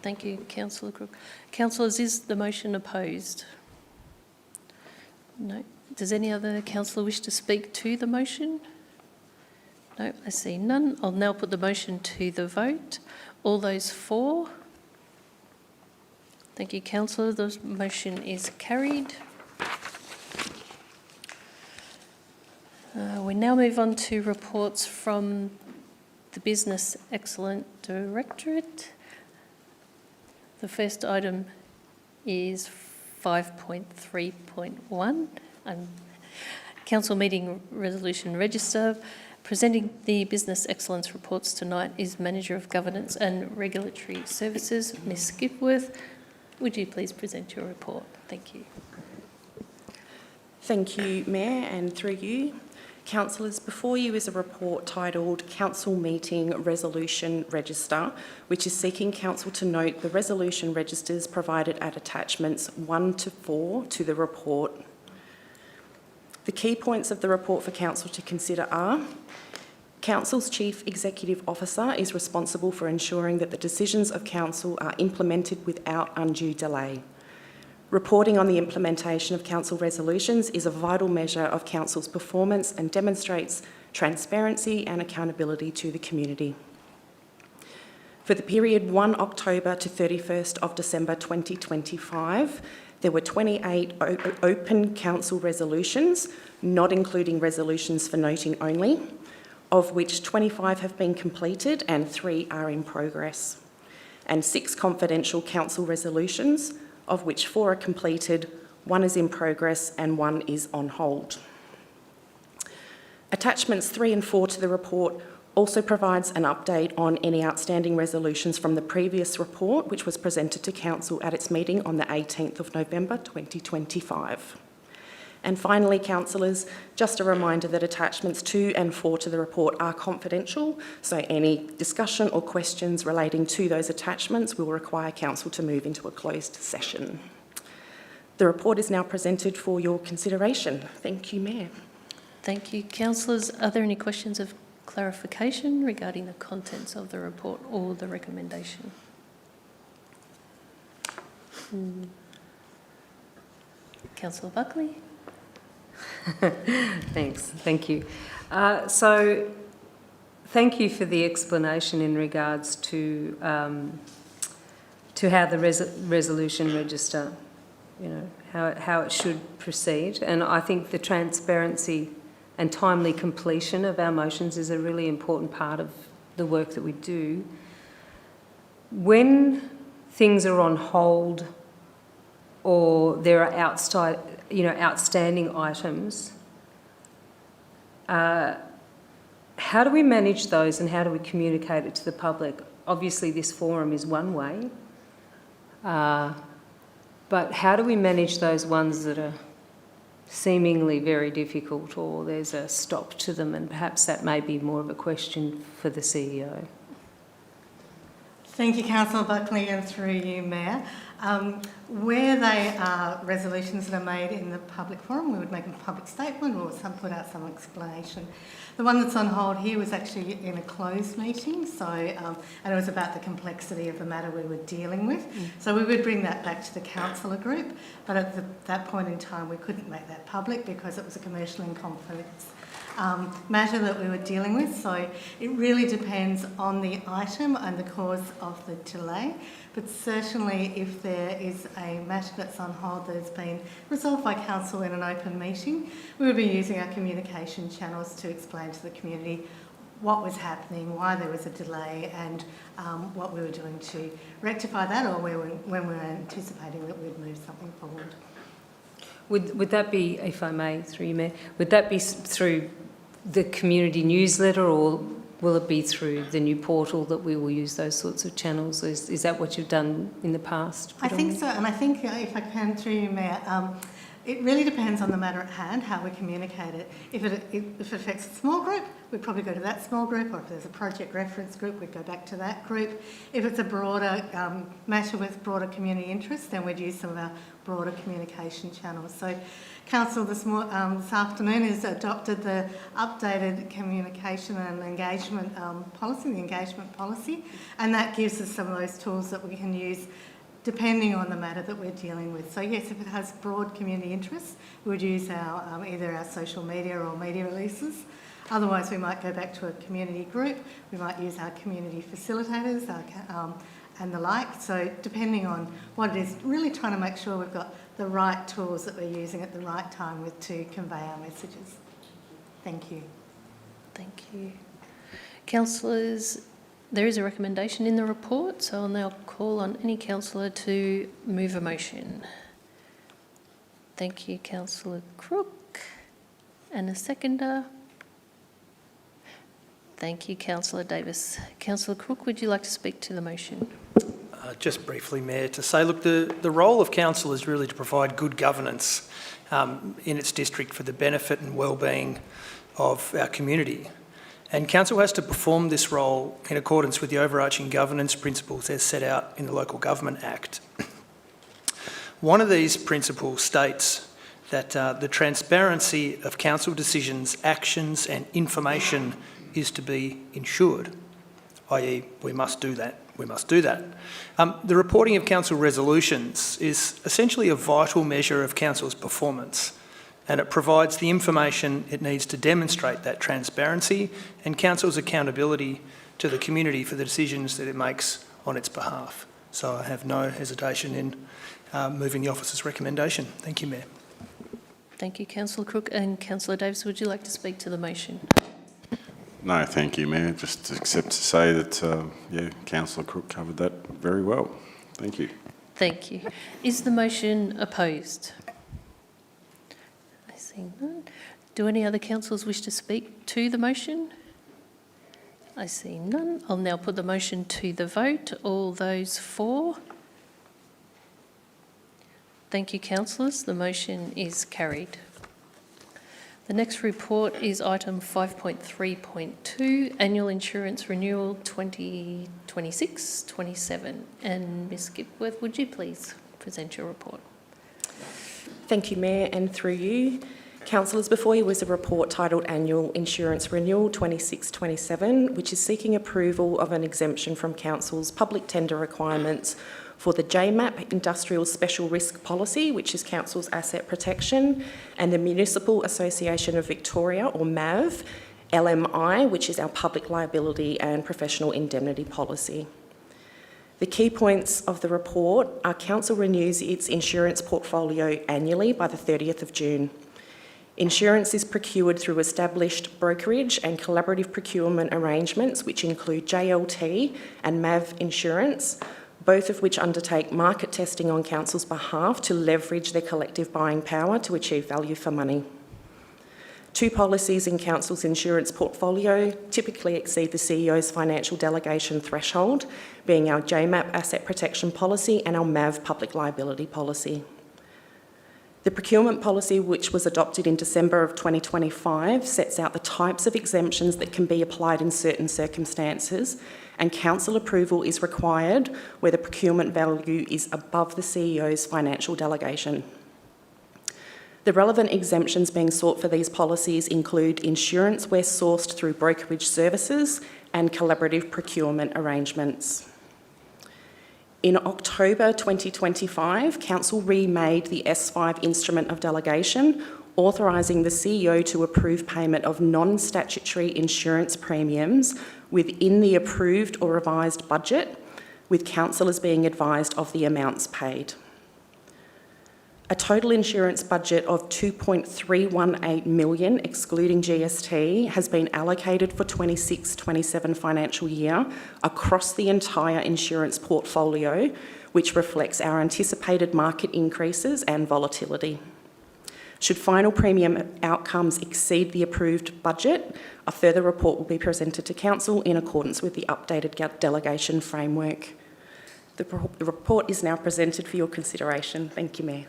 Thank you, Councillor Crook. Councillors, is the motion opposed? No. Does any other councillor wish to speak to the motion? No, I see none. I'll now put the motion to the vote. All those for? Thank you, councillor. The motion is carried. We now move on to reports from the Business Excellence Directorate. The first item is 5.3.1, Council Meeting Resolution Register. Presenting the Business Excellence reports tonight is Manager of Governance and Regulatory Services, Ms Skipworth. Would you please present your report? Thank you. Thank you, Mayor, and through you. Councillors, before you is a report titled Council Meeting Resolution Register, which is seeking Council to note the resolution registers provided at attachments 1 to 4 to the report. The key points of the report for Council to consider are: Council's Chief Executive Officer is responsible for ensuring that the decisions of Council are implemented without undue delay. Reporting on the implementation of Council resolutions is a vital measure of Council's performance and demonstrates transparency and accountability to the community. For the period 1 October to 31st of December 2025, there were 28 open Council resolutions, not including resolutions for noting only, of which 25 have been completed and 3 are in progress, and 6 confidential Council resolutions, of which 4 are completed, 1 is in progress and 1 is on hold. Attachments 3 and 4 to the report also provides an update on any outstanding resolutions from the previous report, which was presented to Council at its meeting on the 18th of November 2025. And finally, councillors, just a reminder that attachments 2 and 4 to the report are confidential, so any discussion or questions relating to those attachments will require Council to move into a closed session. The report is now presented for your consideration. Thank you, Mayor. Thank you. Councillors, are there any questions of clarification regarding the contents of the report or the recommendation? Councillor Buckley. Thanks. Thank you. So, thank you for the explanation in regards to how the resolution register, how it should proceed, and I think the transparency and timely completion of our motions is a really important part of the work that we do. When things are on hold or there are outstanding items, how do we manage those and how do we communicate it to the public? Obviously, this forum is one way, but how do we manage those ones that are seemingly very difficult or there's a stop to them, and perhaps that may be more of a question for the CEO? Thank you, Councillor Buckley, and through you, Mayor. Where they are resolutions that are made in the public forum, we would make a public statement or put out some explanation. The one that's on hold here was actually in a closed meeting, so and it was about the complexity of the matter we were dealing with. So we would bring that back to the councillor group, but at that point in time we couldn't make that public because it was a commercial in confidence matter that we were dealing with. So it really depends on the item and the cause of the delay. But certainly if there is a matter that's on hold that has been resolved by council in an open meeting, we would be using our communication channels to explain to the community what was happening, why there was a delay, and what we were doing to rectify that, or when we were anticipating that we'd move something forward. Would that be, if I may, through you, Mayor, would that be through the community newsletter, or will it be through the new portal that we will use those sorts of channels? Is that what you've done in the past? I think so, and I think if I can, through you, Mayor, it really depends on the matter at hand, how we communicate it. If it affects a small group, we'd probably go to that small group, or if there's a project reference group, we'd go back to that group. If it's a broader matter with broader community interest, then we'd use some of our broader communication channels. So Council this afternoon has adopted the updated communication and engagement policy, the engagement policy, and that gives us some of those tools that we can use depending on the matter that we're dealing with. So yes, if it has broad community interest, we would use our either our social media or media releases. Otherwise, we might go back to a community group. We might use our community facilitators and the like. So depending on what it is, really trying to make sure we've got the right tools that we're using at the right time to convey our messages. Thank you. Thank you. Councillors, there is a recommendation in the report, so I'll now call on any councillor to move a motion. Thank you, Councillor Crook. And a seconder. Thank you, Councillor Davis. Councillor Crook, would you like to speak to the motion? Just briefly, Mayor, to say, look, the role of council is really to provide good governance in its district for the benefit and well-being of our community. And council has to perform this role in accordance with the overarching governance principles as set out in the Local Government Act. One of these principles states that the transparency of council decisions, actions and information is to be insured, i.e. we must do that. The reporting of council resolutions is essentially a vital measure of council's performance, and it provides the information it needs to demonstrate that transparency and council's accountability to the community for the decisions that it makes on its behalf. So I have no hesitation in moving the officer's recommendation. Thank you, Mayor. Thank you, Councillor Crook. And Councillor Davis, would you like to speak to the motion? No, thank you, Mayor. Just except to say that, Councillor Crook covered that very well. Thank you. Thank you. Is the motion opposed? I see none. Do any other councillors wish to speak to the motion? I see none. I'll now put the motion to the vote. All those for? Thank you, councillors. The motion is carried. The next report is item 5.3.2, Annual Insurance Renewal 2026-27. And Ms Gipworth, would you please present your report? Thank you, Mayor, and through you. Councillors, before you was a report titled Annual Insurance Renewal 26-27, which is seeking approval of an exemption from Council's public tender requirements for the JMAP Industrial Special Risk Policy, which is Council's asset protection, and the Municipal Association of Victoria, or MAV, LMI, which is our public liability and professional indemnity policy. The key points of the report are Council renews its insurance portfolio annually by the 30th of June. Insurance is procured through established brokerage and collaborative procurement arrangements, which include JLT and MAV Insurance, both of which undertake market testing on Council's behalf to leverage their collective buying power to achieve value for money. Two policies in Council's insurance portfolio typically exceed the CEO's financial delegation threshold, being our JMAP Asset Protection Policy and our MAV Public Liability Policy. The procurement policy, which was adopted in December of 2025, sets out the types of exemptions that can be applied in certain circumstances, and council approval is required where the procurement value is above the CEO's financial delegation. The relevant exemptions being sought for these policies include insurance where sourced through brokerage services and collaborative procurement arrangements. In October 2025, Council remade the S5 Instrument of Delegation, authorising the CEO to approve payment of non-statutory insurance premiums within the approved or revised budget, with councillors being advised of the amounts paid. A total insurance budget of $2.318 million, excluding GST, has been allocated for 26-27 financial year across the entire insurance portfolio, which reflects our anticipated market increases and volatility. Should final premium outcomes exceed the approved budget, a further report will be presented to Council in accordance with the updated delegation framework. The report is now presented for your consideration. Thank you, Mayor.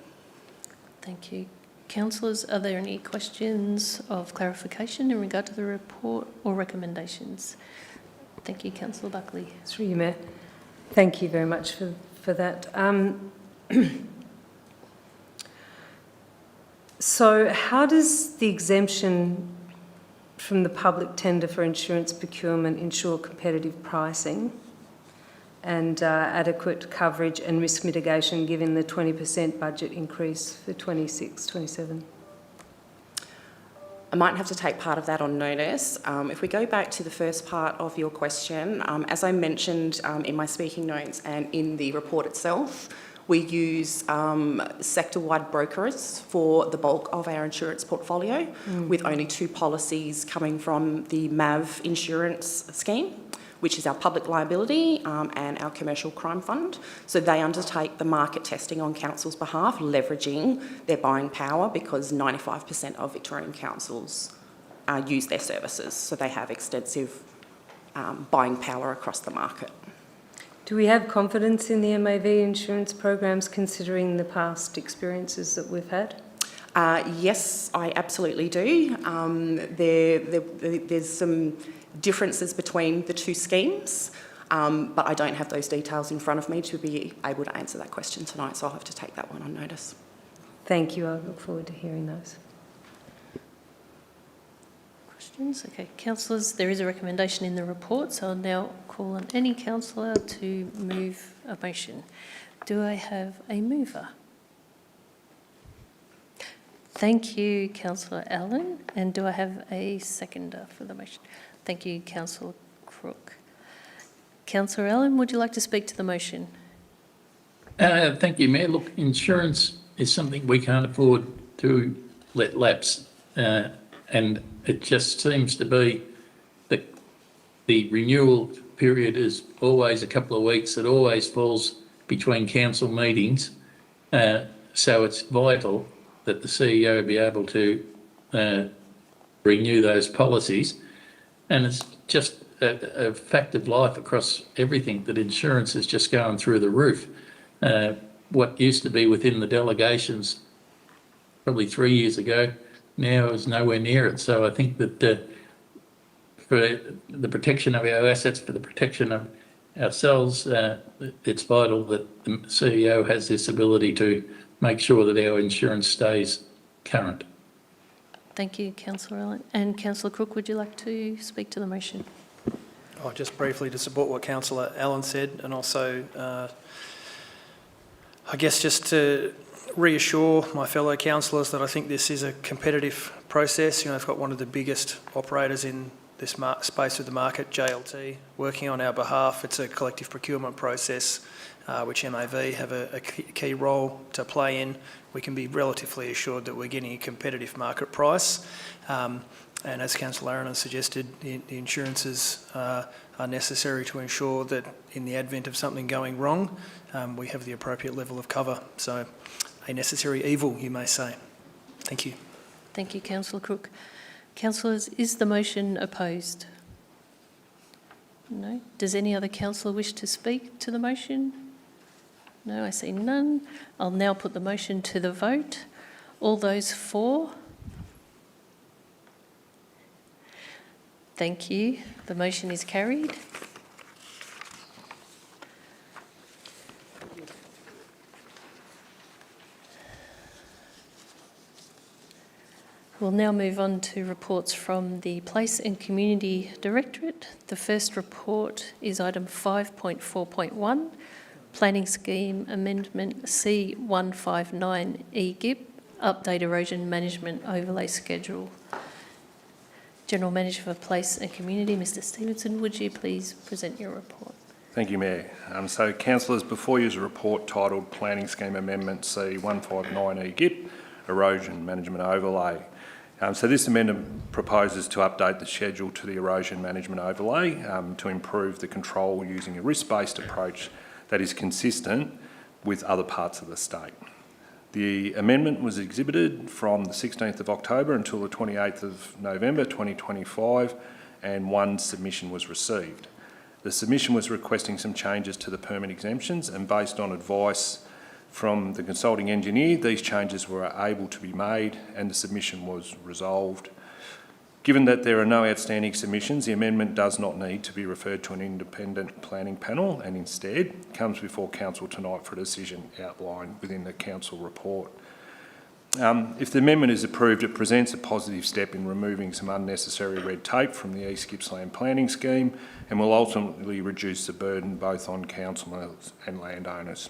Thank you. Councillors, are there any questions of clarification in regard to the report or recommendations? Thank you, Councillor Buckley. Through you, Mayor. Thank you very much for that. So how does the exemption from the public tender for insurance procurement ensure competitive pricing and adequate coverage and risk mitigation given the 20% budget increase for 26-27? I might have to take part of that on notice. If we go back to the first part of your question, as I mentioned in my speaking notes and in the report itself, we use sector-wide brokers for the bulk of our insurance portfolio, with only two policies coming from the MAV insurance scheme, which is our public liability and our commercial crime fund. So they undertake the market testing on council's behalf, leveraging their buying power, because 95% of Victorian councils use their services. So they have extensive buying power across the market. Do we have confidence in the MAV insurance programs considering the past experiences that we've had? Yes, I absolutely do. There's some differences between the two schemes, but I don't have those details in front of me to be able to answer that question tonight, so I'll have to take that one on notice. Thank you. I look forward to hearing those. questions? Okay, councillors, there is a recommendation in the report, so I'll now call on any councillor to move a motion. Do I have a mover? Thank you, Councillor Allen. And do I have a seconder for the motion? Thank you, Councillor Crook. Councillor Allen, would you like to speak to the motion? Thank you, Mayor. Look, insurance is something we can't afford to let lapse, and it just seems to be that the renewal period is always a couple of weeks. It always falls between council meetings, so it's vital that the CEO be able to renew those policies, and it's just a fact of life across everything that insurance is just going through the roof. What used to be within the delegations probably 3 years ago now is nowhere near it. So I think that for the protection of our assets, for the protection of ourselves, it's vital that the CEO has this ability to make sure that our insurance stays current. Thank you, Councillor Allen. And Councillor Crook, would you like to speak to the motion? Oh, just briefly to support what Councillor Allen said, and also I guess just to reassure my fellow councillors that I think this is a competitive process. You know, I've got one of the biggest operators in this space of the market, JLT, working on our behalf. It's a collective procurement process which MAV have a key role to play in. We can be relatively assured that we're getting a competitive market price. And as Councillor Aaron has suggested, the insurances are necessary to ensure that in the advent of something going wrong, we have the appropriate level of cover. So a necessary evil, you may say. Thank you. Thank you, Councillor Crook. Councillors, is the motion opposed? No. Does any other councillor wish to speak to the motion? No, I see none. I'll now put the motion to the vote. All those for? Thank you. The motion is carried. We'll now move on to reports from the Place and Community Directorate. The first report is item 5.4.1, Planning Scheme Amendment C159EGIP, Update Erosion Management Overlay Schedule. General Manager for Place and Community, Mr Stevenson, would you please present your report? Thank you, Mayor. So, councillors, before you is a report titled Planning Scheme Amendment C159EGIP, Erosion Management Overlay. So this amendment proposes to update the schedule to the erosion management overlay to improve the control using a risk-based approach that is consistent with other parts of the state. The amendment was exhibited from the 16th of October until the 28th of November 2025, and one submission was received. The submission was requesting some changes to the permit exemptions, and based on advice from the consulting engineer, these changes were able to be made and the submission was resolved. Given that there are no outstanding submissions, the amendment does not need to be referred to an independent planning panel and instead comes before Council tonight for a decision outlined within the Council report. If the amendment is approved, it presents a positive step in removing some unnecessary red tape from the East Gippsland planning scheme and will ultimately reduce the burden both on councillors and landowners.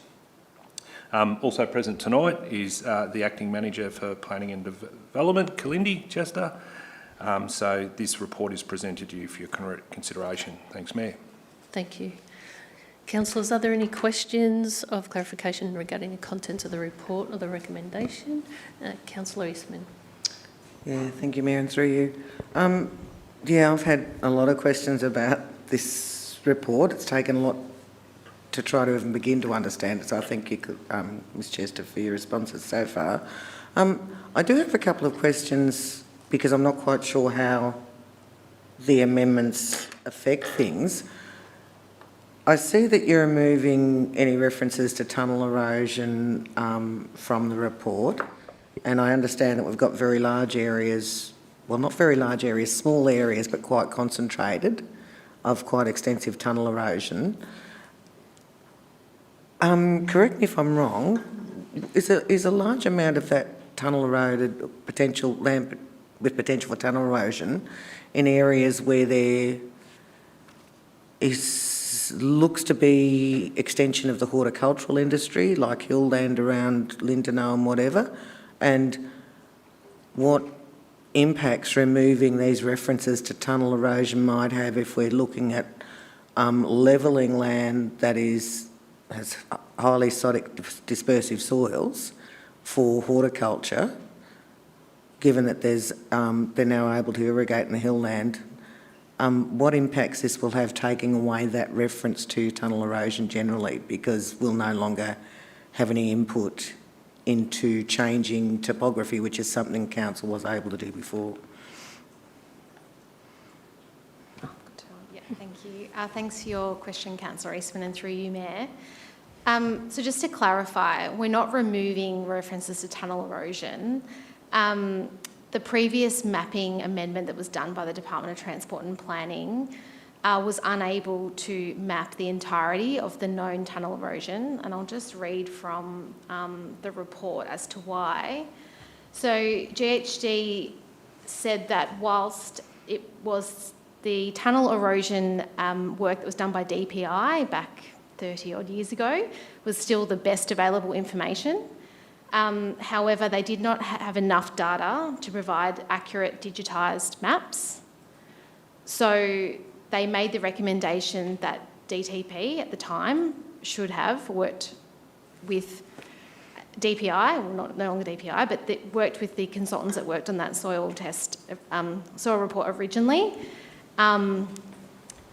Also present tonight is the Acting Manager for Planning and Development, Kalindi Chester. So this report is presented to you for your consideration. Thanks, Mayor. Thank you. Councillors, are there any questions of clarification regarding the contents of the report or the recommendation? Councillor Eastman. Yeah, thank you, Mayor, and through you. Yeah, I've had a lot of questions about this report. It's taken a lot to try to even begin to understand it, so I thank you, Ms Chester, for your responses so far. I do have a couple of questions because I'm not quite sure how the amendments affect things. I see that you're removing any references to tunnel erosion from the report, and I understand that we've got very large areas, well, not very large areas, small areas, but quite concentrated, of quite extensive tunnel erosion. Correct me if I'm wrong, is a large amount of that tunnel eroded potential land with potential for tunnel erosion in areas where there looks to be extension of the horticultural industry, like hillland around Lindenow and whatever, and what impacts removing these references to tunnel erosion might have if we're looking at levelling land that has highly sodic dispersive soils for horticulture, given that they're now able to irrigate in the hillland. What impacts this will have taking away that reference to tunnel erosion generally, because we'll no longer have any input into changing topography, which is something council was able to do before. Yeah, thank you. Thanks for your question, Councillor Eastman, and through you, Mayor. So just to clarify, we're not removing references to tunnel erosion. The previous mapping amendment that was done by the Department of Transport and Planning was unable to map the entirety of the known tunnel erosion, and I'll just read from the report as to why. So GHD said that whilst it was the tunnel erosion work that was done by DPI back 30 odd years ago was still the best available information. However, they did not have enough data to provide accurate digitised maps. So they made the recommendation that DTP at the time should have worked with DPI, well, no longer DPI, but that worked with the consultants that worked on that soil report originally,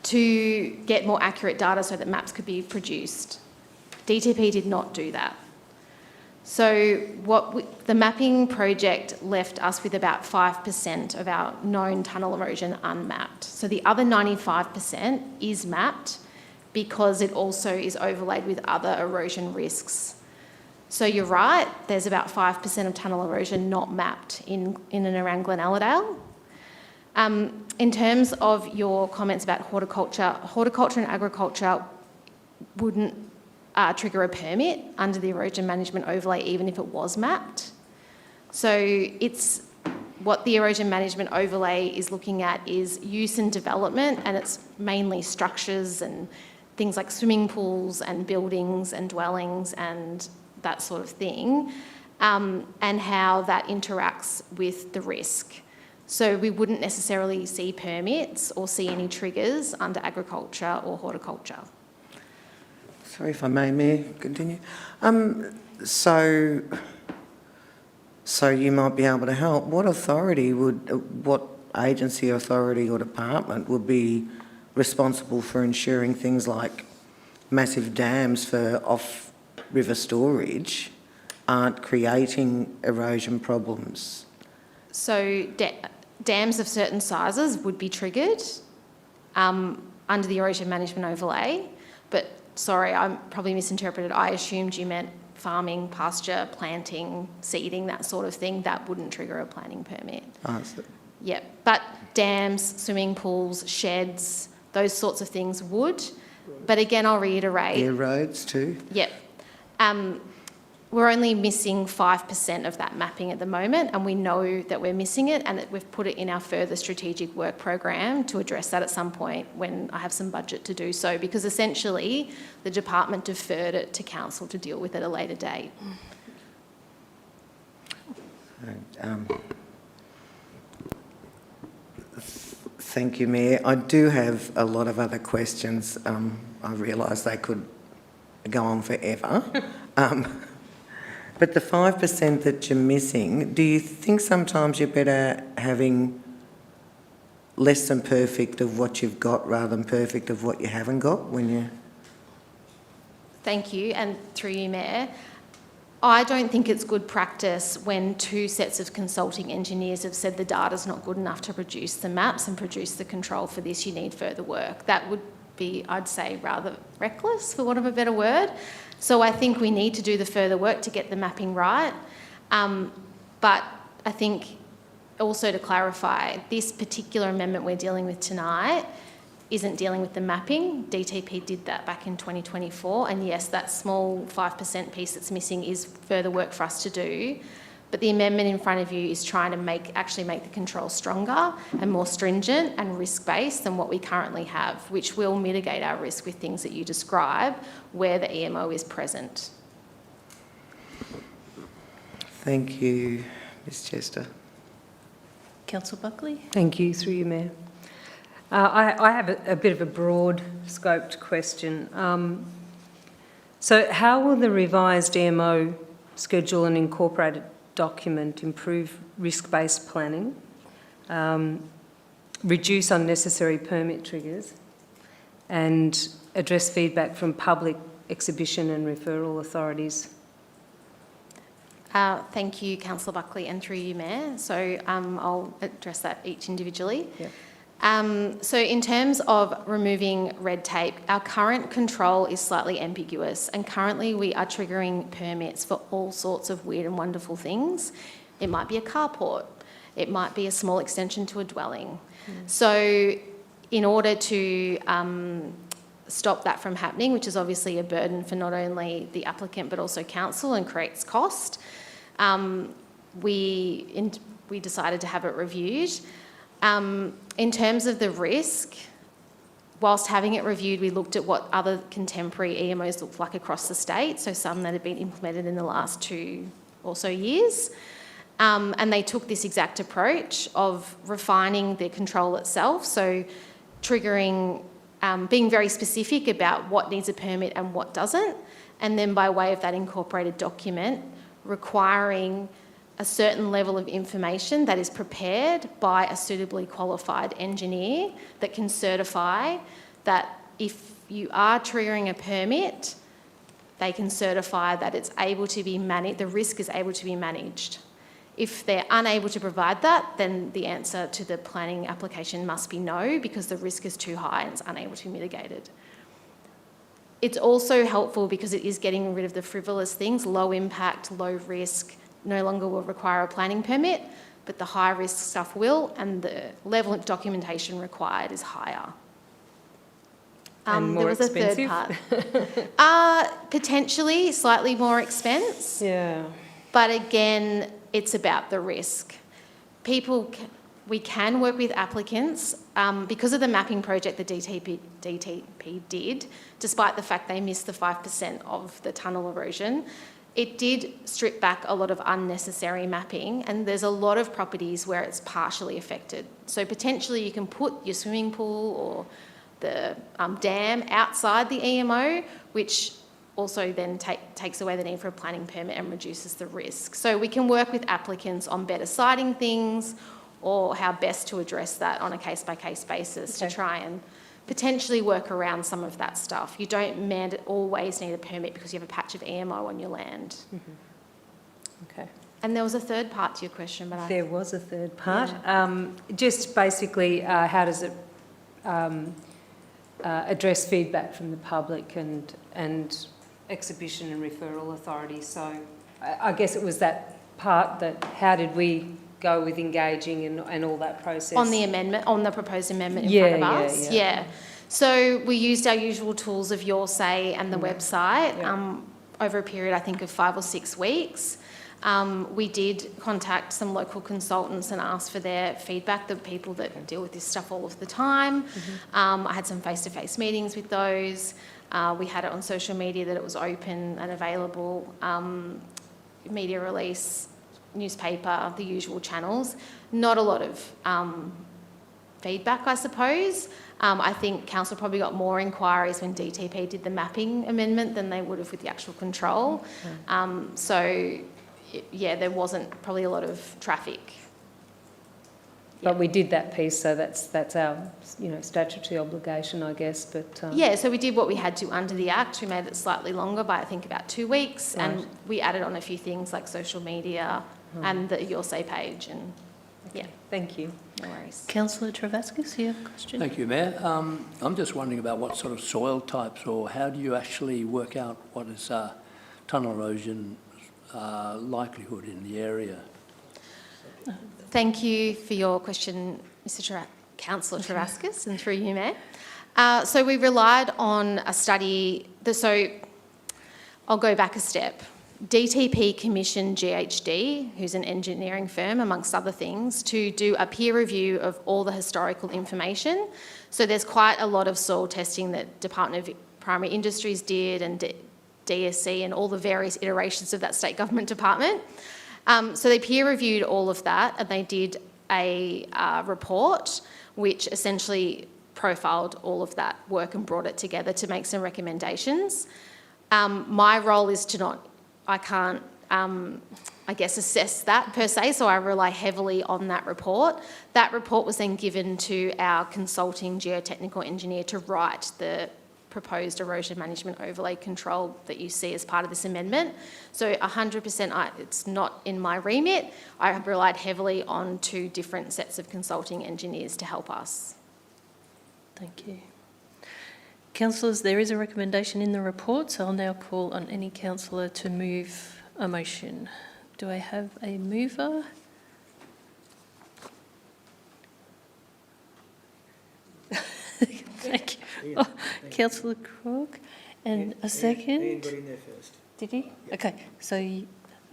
to get more accurate data so that maps could be produced. DTP did not do that. So the mapping project left us with about 5% of our known tunnel erosion unmapped. So the other 95% is mapped because it also is overlaid with other erosion risks. So you're right, there's about 5% of tunnel erosion not mapped in and around Glen Allerdale. In terms of your comments about horticulture and agriculture wouldn't trigger a permit under the erosion management overlay even if it was mapped. So it's what the erosion management overlay is looking at is use and development, and it's mainly structures and things like swimming pools and buildings and dwellings and that sort of thing, and how that interacts with the risk. So we wouldn't necessarily see permits or see any triggers under agriculture or horticulture. Sorry if I may continue? So you might be able to help. What agency, authority or department would be responsible for ensuring things like massive dams for off-river storage aren't creating erosion problems? So dams of certain sizes would be triggered under the erosion management overlay, but sorry, I probably misinterpreted. I assumed you meant farming, pasture, planting, seeding, that sort of thing. That wouldn't trigger a planning permit. Yep, but dams, swimming pools, sheds, those sorts of things would. But again, I'll reiterate. Air roads too? Yep. We're only missing 5% of that mapping at the moment, and we know that we're missing it, and that we've put it in our further strategic work program to address that at some point when I have some budget to do so, because essentially the department deferred it to council to deal with at a later date. Thank you, Mayor. I do have a lot of other questions. I realise they could go on forever. But the 5% that you're missing, do you think sometimes you're better having less than perfect of what you've got rather than perfect of what you haven't got when you... Thank you, and through you, Mayor. I don't think it's good practice when two sets of consulting engineers have said the data's not good enough to produce the maps and produce the control for this, you need further work. That would be, I'd say, rather reckless, for want of a better word. So I think we need to do the further work to get the mapping right. But I think also to clarify, this particular amendment we're dealing with tonight isn't dealing with the mapping. DTP did that back in 2024, and yes, that small 5% piece that's missing is further work for us to do. But the amendment in front of you is trying to actually make the control stronger and more stringent and risk-based than what we currently have, which will mitigate our risk with things that you describe where the EMO is present. Thank you, Ms Chester. Councillor Buckley. Thank you, through you, Mayor. I have a bit of a broad scoped question. So how will the revised EMO schedule and incorporated document improve risk-based planning, reduce unnecessary permit triggers, and address feedback from public, exhibition and referral authorities? Thank you, Councillor Buckley, and through you, Mayor. So I'll address that each individually. Yep. So in terms of removing red tape, our current control is slightly ambiguous, and currently we are triggering permits for all sorts of weird and wonderful things. It might be a carport. It might be a small extension to a dwelling. So in order to stop that from happening, which is obviously a burden for not only the applicant but also council and creates cost, we decided to have it reviewed. In terms of the risk, whilst having it reviewed, we looked at what other contemporary EMOs looked like across the state, so some that had been implemented in the last 2 or so years. And they took this exact approach of refining the control itself, so triggering, being very specific about what needs a permit and what doesn't, and then by way of that incorporated document, requiring a certain level of information that is prepared by a suitably qualified engineer that can certify that if you are triggering a permit, they can certify that it's able to be managed, the risk is able to be managed. If they're unable to provide that, then the answer to the planning application must be no, because the risk is too high and it's unable to be mitigated. It's also helpful because it is getting rid of the frivolous things, low impact, low risk, no longer will require a planning permit, but the high risk stuff will, and the level of documentation required is higher. And more there was expensive? a third part. Potentially slightly more expense. Yeah. But again, it's about the risk. We can work with applicants because of the mapping project the DTP did, despite the fact they missed the 5% of the tunnel erosion. It did strip back a lot of unnecessary mapping, and there's a lot of properties where it's partially affected. So potentially you can put your swimming pool or the dam outside the EMO, which also then takes away the need for a planning permit and reduces the risk. So we can work with applicants on better siting things or how best to address that on a case-by-case basis to try and potentially work around some of that stuff. You don't always need a permit because you have a patch of EMO on your land. Okay. And there was a third part to your question, but There was a third part. Just basically, how does it address feedback from the public and exhibition and referral authorities? So I guess it was that part that how did we go with engaging and all that process? On the amendment, on the proposed amendment in front of us? Yeah. So we used our usual tools of Your Say and the website over a period, I think, of 5 or 6 weeks. We did contact some local consultants and ask for their feedback, the people that deal with this stuff all of the time. I had some face-to-face meetings with those. We had it on social media that it was open and available, media release, newspaper, the usual channels. Not a lot of feedback, I suppose. I think council probably got more inquiries when DTP did the mapping amendment than they would have with the actual control. So, yeah, there wasn't probably a lot of traffic. But we did that piece, so that's our statutory obligation, I guess. But yeah, so we did what we had to under the Act. We made it slightly longer by I think about 2 weeks, and we added on a few things like social media and the Your Say page, and thank you. No worries. Councillor Travascus, you have a question? Thank you, Mayor. I'm just wondering about what sort of soil types, or how do you actually work out what is tunnel erosion likelihood in the area? Thank you for your question, Councillor Travascus, and through you, Mayor. So we relied on a study. So I'll go back a step. DTP commissioned GHD, who's an engineering firm, amongst other things, to do a peer review of all the historical information. So there's quite a lot of soil testing that Department of Primary Industries did, and DSC, and all the various iterations of that state government department. So they peer reviewed all of that, and they did a report which essentially profiled all of that work and brought it together to make some recommendations. My role is I can't, I guess, assess that per se, so I rely heavily on that report. That report was then given to our consulting geotechnical engineer to write the proposed erosion management overlay control that you see as part of this amendment. So 100%, it's not in my remit. I have relied heavily on 2 different sets of consulting engineers to help us. Thank you. Councillors, there is a recommendation in the report, so I'll now call on any councillor to move a motion. Do I have a mover? Thank you. Oh, Councillor Crook, and a second. Ian got in there first. Did he? Yeah. Okay, so,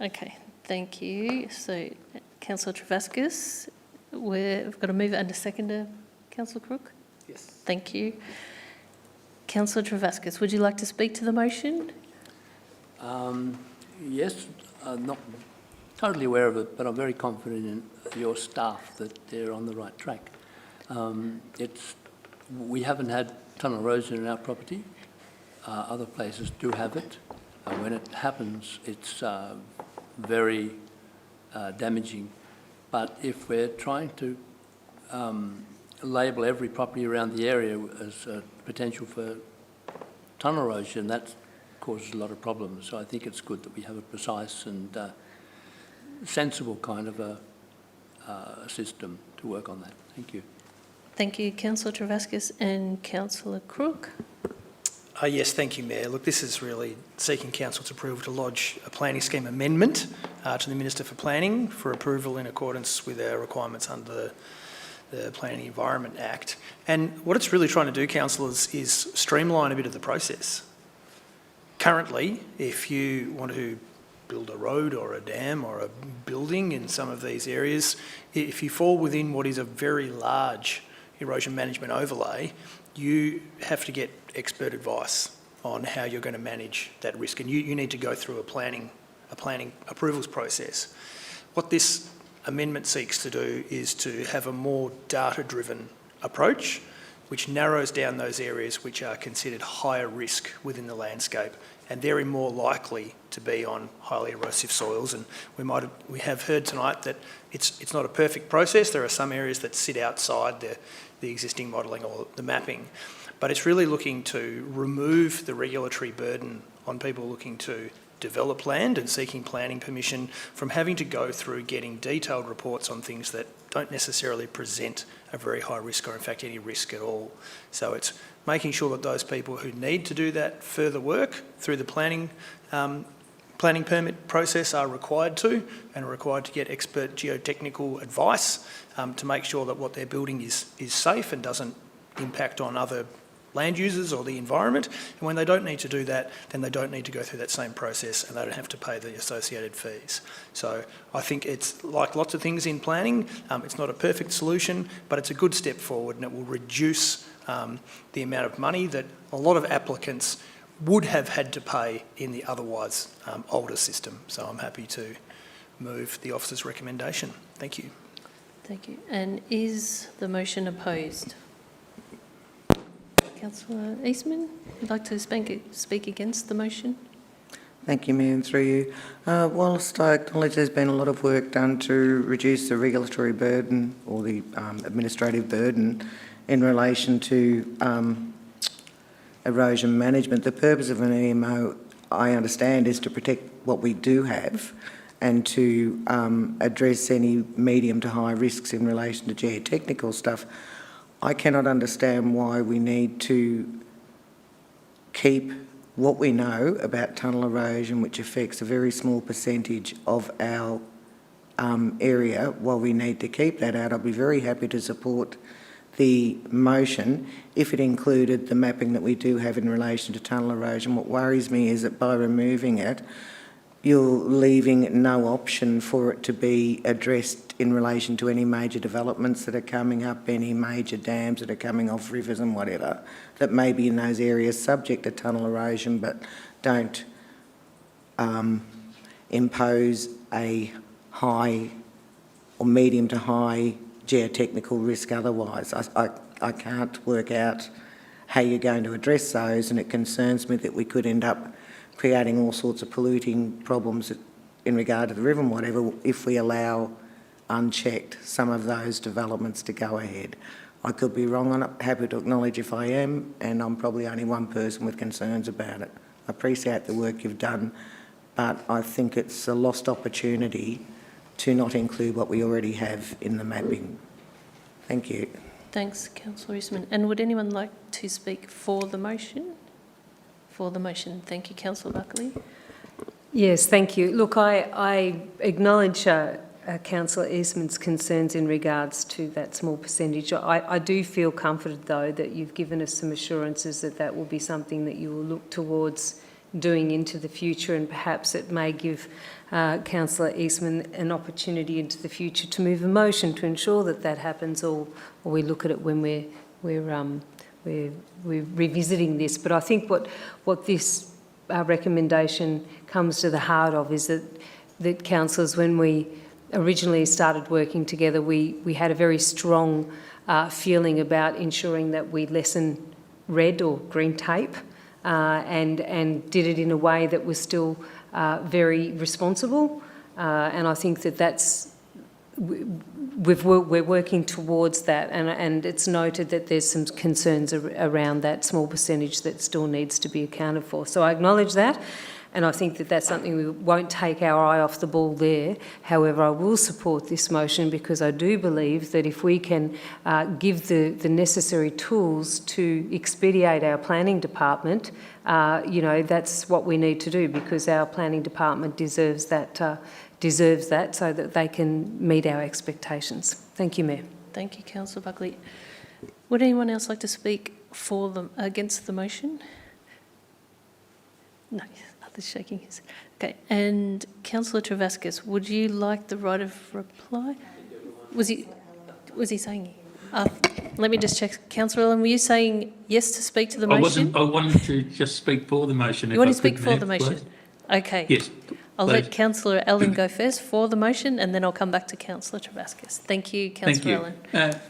okay, thank you. So, Councillor Travascus, we've got a mover and a seconder. Councillor Crook? Yes. Thank you. Councillor Travascus, would you like to speak to the motion? Yes, I'm not totally aware of it, but I'm very confident in your staff that they're on the right track. We haven't had tunnel erosion in our property. Other places do have it. When it happens, it's very damaging. But if we're trying to label every property around the area as a potential for tunnel erosion, that causes a lot of problems. So I think it's good that we have a precise and sensible kind of a system to work on that. Thank you. Thank you, Councillor Travascus and Councillor Crook. Yes, thank you, Mayor. Look, this is really seeking Council's approval to lodge a planning scheme amendment to the Minister for Planning for approval in accordance with our requirements under the Planning and Environment Act. And what it's really trying to do, councillors, is streamline a bit of the process. Currently, if you want to build a road or a dam or a building in some of these areas, if you fall within what is a very large erosion management overlay, you have to get expert advice on how you're going to manage that risk, and you need to go through a planning approvals process. What this amendment seeks to do is to have a more data-driven approach, which narrows down those areas which are considered higher risk within the landscape, and they're more likely to be on highly erosive soils. And we have heard tonight that it's not a perfect process. There are some areas that sit outside the existing modelling or the mapping, but it's really looking to remove the regulatory burden on people looking to develop land and seeking planning permission from having to go through getting detailed reports on things that don't necessarily present a very high risk or in fact any risk at all. So it's making sure that those people who need to do that further work through the planning permit process are required to, and are required to get expert geotechnical advice to make sure that what they're building is safe and doesn't impact on other land users or the environment. And when they don't need to do that, then they don't need to go through that same process and they don't have to pay the associated fees. So I think it's like lots of things in planning, it's not a perfect solution, but it's a good step forward, and it will reduce the amount of money that a lot of applicants would have had to pay in the otherwise older system. So I'm happy to move the officer's recommendation. Thank you. Thank you. And is the motion opposed? Councillor Eastman, would like to speak against the motion? Thank you, Mayor, and through you. Whilst I acknowledge there's been a lot of work done to reduce the regulatory burden or the administrative burden in relation to erosion management, the purpose of an EMO, I understand, is to protect what we do have and to address any medium to high risks in relation to geotechnical stuff. I cannot understand why we need to keep what we know about tunnel erosion, which affects a very small percentage of our area, while we need to keep that out. I'd be very happy to support the motion if it included the mapping that we do have in relation to tunnel erosion. What worries me is that by removing it, you're leaving no option for it to be addressed in relation to any major developments that are coming up, any major dams that are coming off rivers and whatever, that may be in those areas subject to tunnel erosion but don't impose a high or medium to high geotechnical risk otherwise. I can't work out how you're going to address those, and it concerns me that we could end up creating all sorts of polluting problems in regard to the river and whatever if we allow unchecked some of those developments to go ahead. I could be wrong on it, happy to acknowledge if I am, and I'm probably only one person with concerns about it. I appreciate the work you've done, but I think it's a lost opportunity to not include what we already have in the mapping. Thank you. Thanks, Councillor Eastman. And would anyone like to speak for the motion? For the motion. Thank you, Councillor Buckley. Yes, thank you. Look, I acknowledge Councillor Eastman's concerns in regards to that small percentage. I do feel comforted, though, that you've given us some assurances that that will be something that you will look towards doing into the future, and perhaps it may give Councillor Eastman an opportunity into the future to move a motion to ensure that that happens, or we look at it when we're revisiting this. But I think what this recommendation comes to the heart of is that councillors, when we originally started working together, we had a very strong feeling about ensuring that we lessen red or green tape and did it in a way that was still very responsible. And I think we're working towards that, and it's noted that there's some concerns around that small percentage that still needs to be accounted for. So I acknowledge that, and I think that that's something we won't take our eye off the ball there. However, I will support this motion because I do believe that if we can give the necessary tools to expedite our planning department, that's what we need to do, because our planning department deserves that so that they can meet our expectations. Thank you, Mayor. Thank you, Councillor Buckley. Would anyone else like to speak against the motion? No, others shaking his. Okay, and Councillor Travascus, would you like the right of reply? Was he saying? Let me just check. Councillor Allen, were you saying yes to speak to the motion? I wanted to just speak for the motion. You want to speak for the motion? Okay. Yes. I'll let Councillor Allen go first for the motion, and then I'll come back to Councillor Travascus. Thank you, Councillor Allen.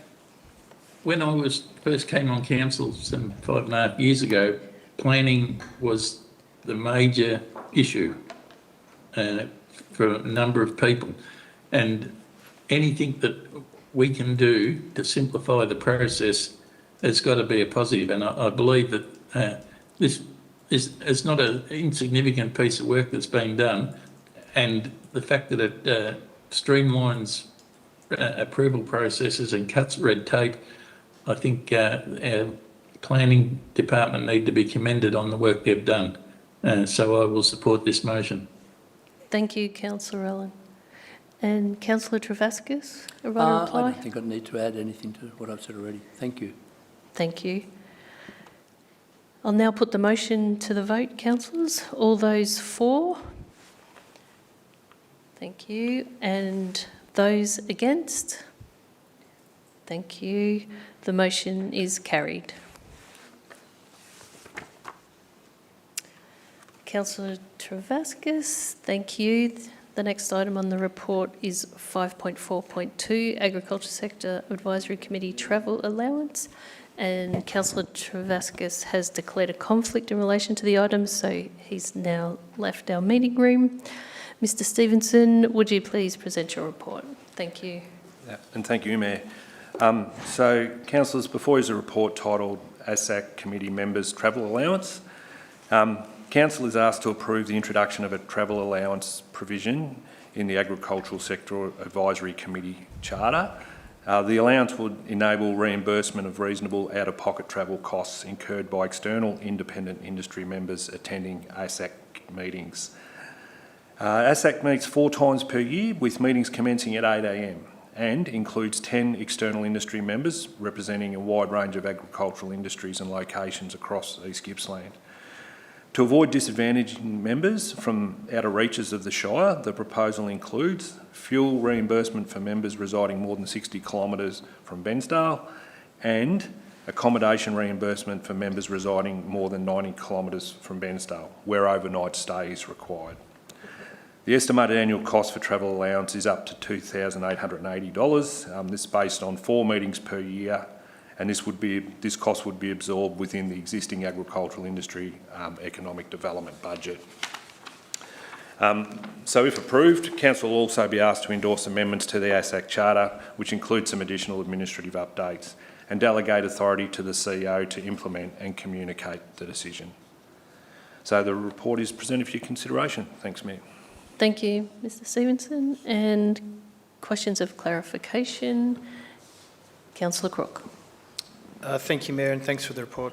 When I first came on council some 5.5 years ago, planning was the major issue for a number of people, and anything that we can do to simplify the process has got to be a positive. And I believe that this is not an insignificant piece of work that's being done, and the fact that it streamlines approval processes and cuts red tape, I think our planning department need to be commended on the work they've done. So I will support this motion. Thank you, Councillor Allen. And Councillor Travascus, a right of reply? I don't think I need to add anything to what I've said already. Thank you. Thank you. I'll now put the motion to the vote, councillors. All those for? Thank you. And those against? Thank you. The motion is carried. Councillor Travascus, thank you. The next item on the report is 5.4.2, Agriculture Sector Advisory Committee Travel Allowance. And Councillor Travascus has declared a conflict in relation to the item, so he's now left our meeting room. Mr Stevenson, would you please present your report? Thank you. Yeah, and thank you, Mayor. So, councillors, before is a report titled ASAC Committee Members Travel Allowance. Council is asked to approve the introduction of a travel allowance provision in the Agricultural Sector Advisory Committee Charter. The allowance would enable reimbursement of reasonable out-of-pocket travel costs incurred by external independent industry members attending ASAC meetings. ASAC meets 4 times per year, with meetings commencing at 8 a.m, and includes 10 external industry members representing a wide range of agricultural industries and locations across East Gippsland. To avoid disadvantaging members from outer reaches of the Shire, the proposal includes fuel reimbursement for members residing more than 60 kilometres from Bairnsdale and accommodation reimbursement for members residing more than 90 kilometres from Bairnsdale, where overnight stay is required. The estimated annual cost for travel allowance is up to $2,880. This is based on 4 meetings per year, and this cost would be absorbed within the existing agricultural industry economic development budget. So if approved, Council will also be asked to endorse amendments to the ASAC Charter, which include some additional administrative updates, and delegate authority to the CEO to implement and communicate the decision. So the report is presented for your consideration. Thanks, Mayor. Thank you, Mr Stevenson. And questions of clarification? Councillor Crook. Thank you, Mayor, and thanks for the report,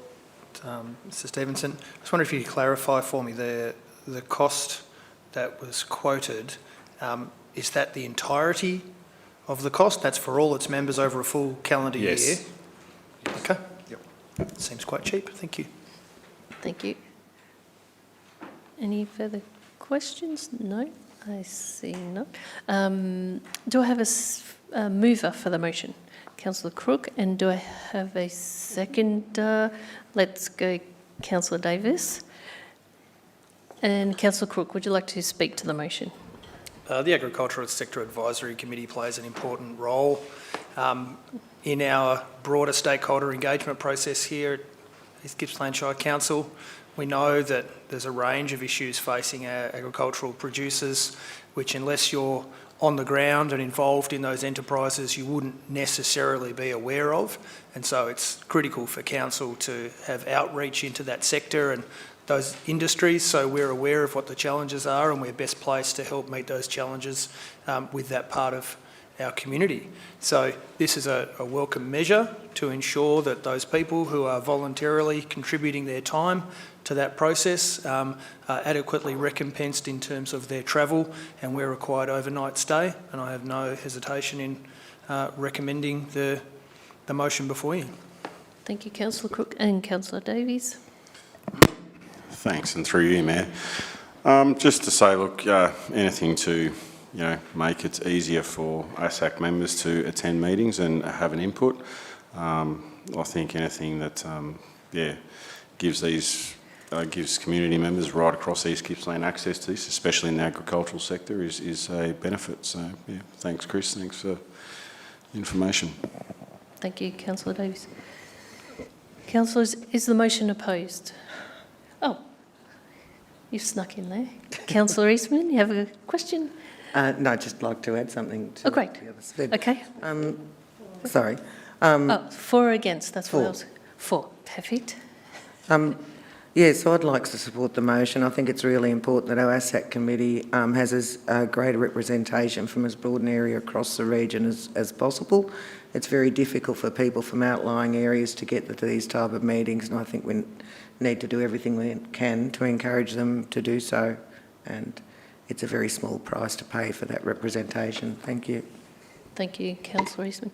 Mr Stevenson. I just wonder if you could clarify for me the cost that was quoted. Is that the entirety of the cost? That's for all its members over a full calendar year? Yes. Okay. Yep. Seems quite cheap. Thank you. Thank you. Any further questions? No, I see none. Do I have a mover for the motion? Councillor Crook, and do I have a second? Let's go Councillor Davis. And Councillor Crook, would you like to speak to the motion? The Agricultural Sector Advisory Committee plays an important role in our broader stakeholder engagement process here at East Gippsland Shire Council. We know that there's a range of issues facing our agricultural producers, which unless you're on the ground and involved in those enterprises, you wouldn't necessarily be aware of. And so it's critical for Council to have outreach into that sector and those industries, so we're aware of what the challenges are and we're best placed to help meet those challenges with that part of our community. So this is a welcome measure to ensure that those people who are voluntarily contributing their time to that process are adequately recompensed in terms of their travel and where required overnight stay. And I have no hesitation in recommending the motion before you. Thank you, Councillor Crook. And Councillor Davies. Thanks, and through you, Mayor. Just to say, look, anything to, make it easier for ASAC members to attend meetings and have an input. I think anything that, gives community members right across East Gippsland access to this, especially in the agricultural sector, is a benefit. So, thanks, Chris. Thanks for the information. Thank you, Councillor Davies. Councillors, is the motion opposed? Oh, you've snuck in there. Councillor Eastman, you have a question? No, I'd just like to add something to great. the other said. Okay. Sorry. For or against, that's what I For. was... For, perfect. So I'd like to support the motion. I think it's really important that our ASAC committee has a greater representation from as broad an area across the region as possible. It's very difficult for people from outlying areas to get to these type of meetings, and I think we need to do everything we can to encourage them to do so. And it's a very small price to pay for that representation. Thank you. Thank you, Councillor Eastman.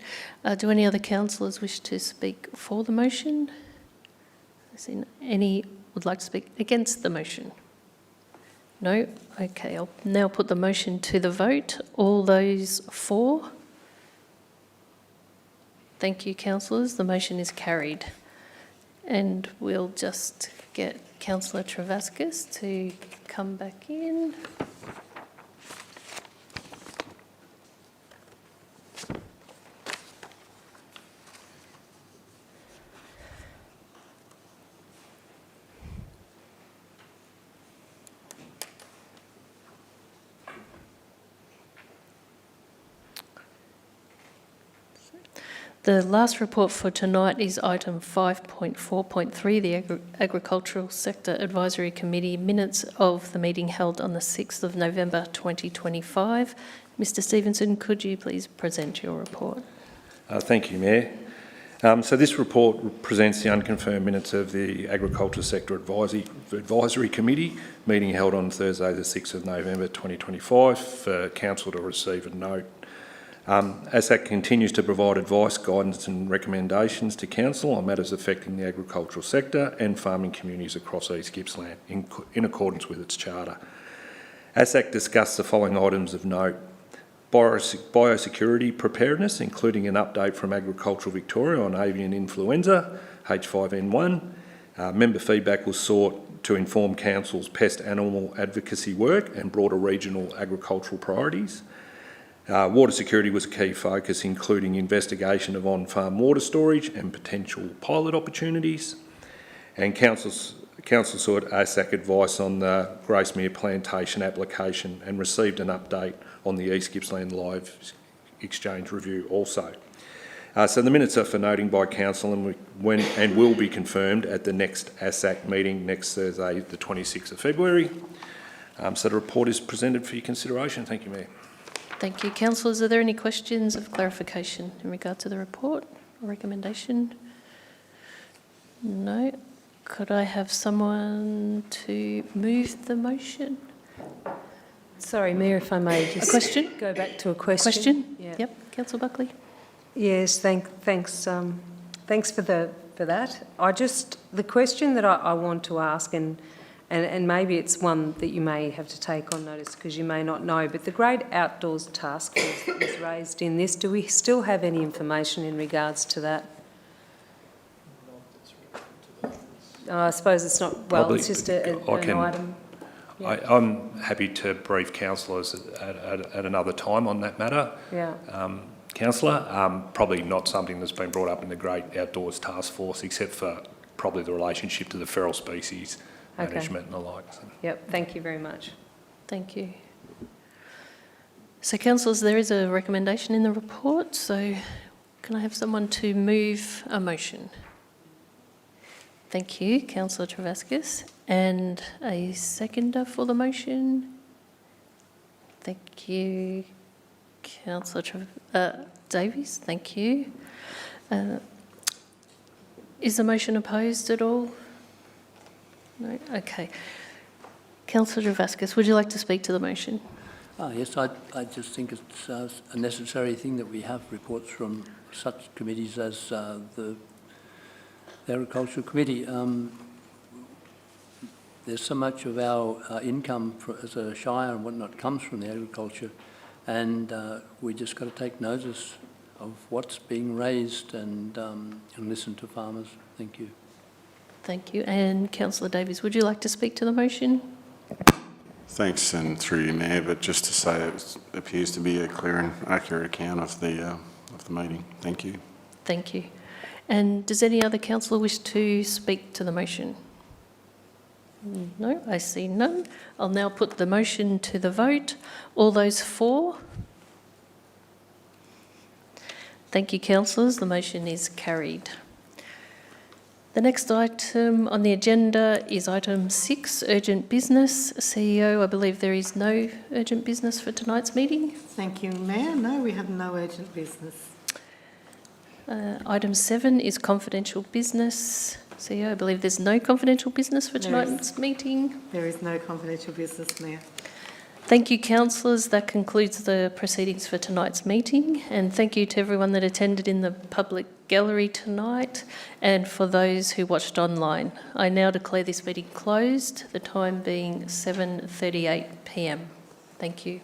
Do any other councillors wish to speak for the motion? I see any would like to speak against the motion? No? Okay, I'll now put the motion to the vote. All those for? Thank you, councillors. The motion is carried. And we'll just get Councillor Travascus to come back in. The last report for tonight is item 5.4.3, the Agricultural Sector Advisory Committee minutes of the meeting held on the 6th of November 2025. Mr Stevenson, could you please present your report? Thank you, Mayor. So this report presents the unconfirmed minutes of the Agriculture Sector Advisory Committee meeting held on Thursday the 6th of November 2025 for Council to receive and note. ASAC continues to provide advice, guidance and recommendations to Council on matters affecting the agricultural sector and farming communities across East Gippsland in accordance with its charter. ASAC discussed the following items of note: biosecurity preparedness, including an update from Agricultural Victoria on avian influenza, H5N1. Member feedback was sought to inform Council's pest animal advocacy work and broader regional agricultural priorities. Water security was a key focus, including investigation of on-farm water storage and potential pilot opportunities. And Council sought ASAC advice on the Gracemere plantation application and received an update on the East Gippsland Live Exchange review also. So the minutes are for noting by Council and will be confirmed at the next ASAC meeting next Thursday, the 26th of February. So the report is presented for your consideration. Thank you, Mayor. Thank you. Councillors, are there any questions of clarification in regard to the report or recommendation? No. Could I have someone to move the motion? Sorry, Mayor, if I may just A question? go back to a question. Question? Yeah. Yep. Councillor Buckley. Yes, thanks for that. The question that I want to ask, and maybe it's one that you may have to take on notice because you may not know, but the Great Outdoors Task Force that was raised in this, do we still have any information in regards to that? I suppose it's not, well, Probably, it's just an item. Yeah. I'm happy to brief councillors at another time on that matter. Yeah. Councillor, probably not something that's been brought up in the Great Outdoors Task Force, except for probably the relationship to the feral species management and the like. So. Yep, thank you very much. Thank you. So, councillors, there is a recommendation in the report, so can I have someone to move a motion? Thank you, Councillor Travaskis. And a seconder for the motion? Thank you, Councillor Davies. Thank you. Is the motion opposed at all? No? Okay. Councillor Travaskis, would you like to speak to the motion? Yes, I just think it's a necessary thing that we have reports from such committees as the Agricultural Committee. There's so much of our income as a shire and whatnot comes from the agriculture, and we just got to take notice of what's being raised and listen to farmers. Thank you. Thank you. And Councillor Davies, would you like to speak to the motion? Thanks, and through you, Mayor, but just to say it appears to be a clear and accurate account of the meeting. Thank you. Thank you. And does any other councillor wish to speak to the motion? No, I see none. I'll now put the motion to the vote. All those for? Thank you, councillors. The motion is carried. The next item on the agenda is item 6, urgent business. CEO, I believe there is no urgent business for tonight's meeting. Thank you, Mayor. No, we have no urgent business. Item 7 is confidential business. CEO, I believe there's no confidential business for tonight's meeting. There is no confidential business, Mayor. Thank you, councillors. That concludes the proceedings for tonight's meeting. And thank you to everyone that attended in the public gallery tonight and for those who watched online. I now declare this meeting closed, the time being 7:38 p.m. Thank you.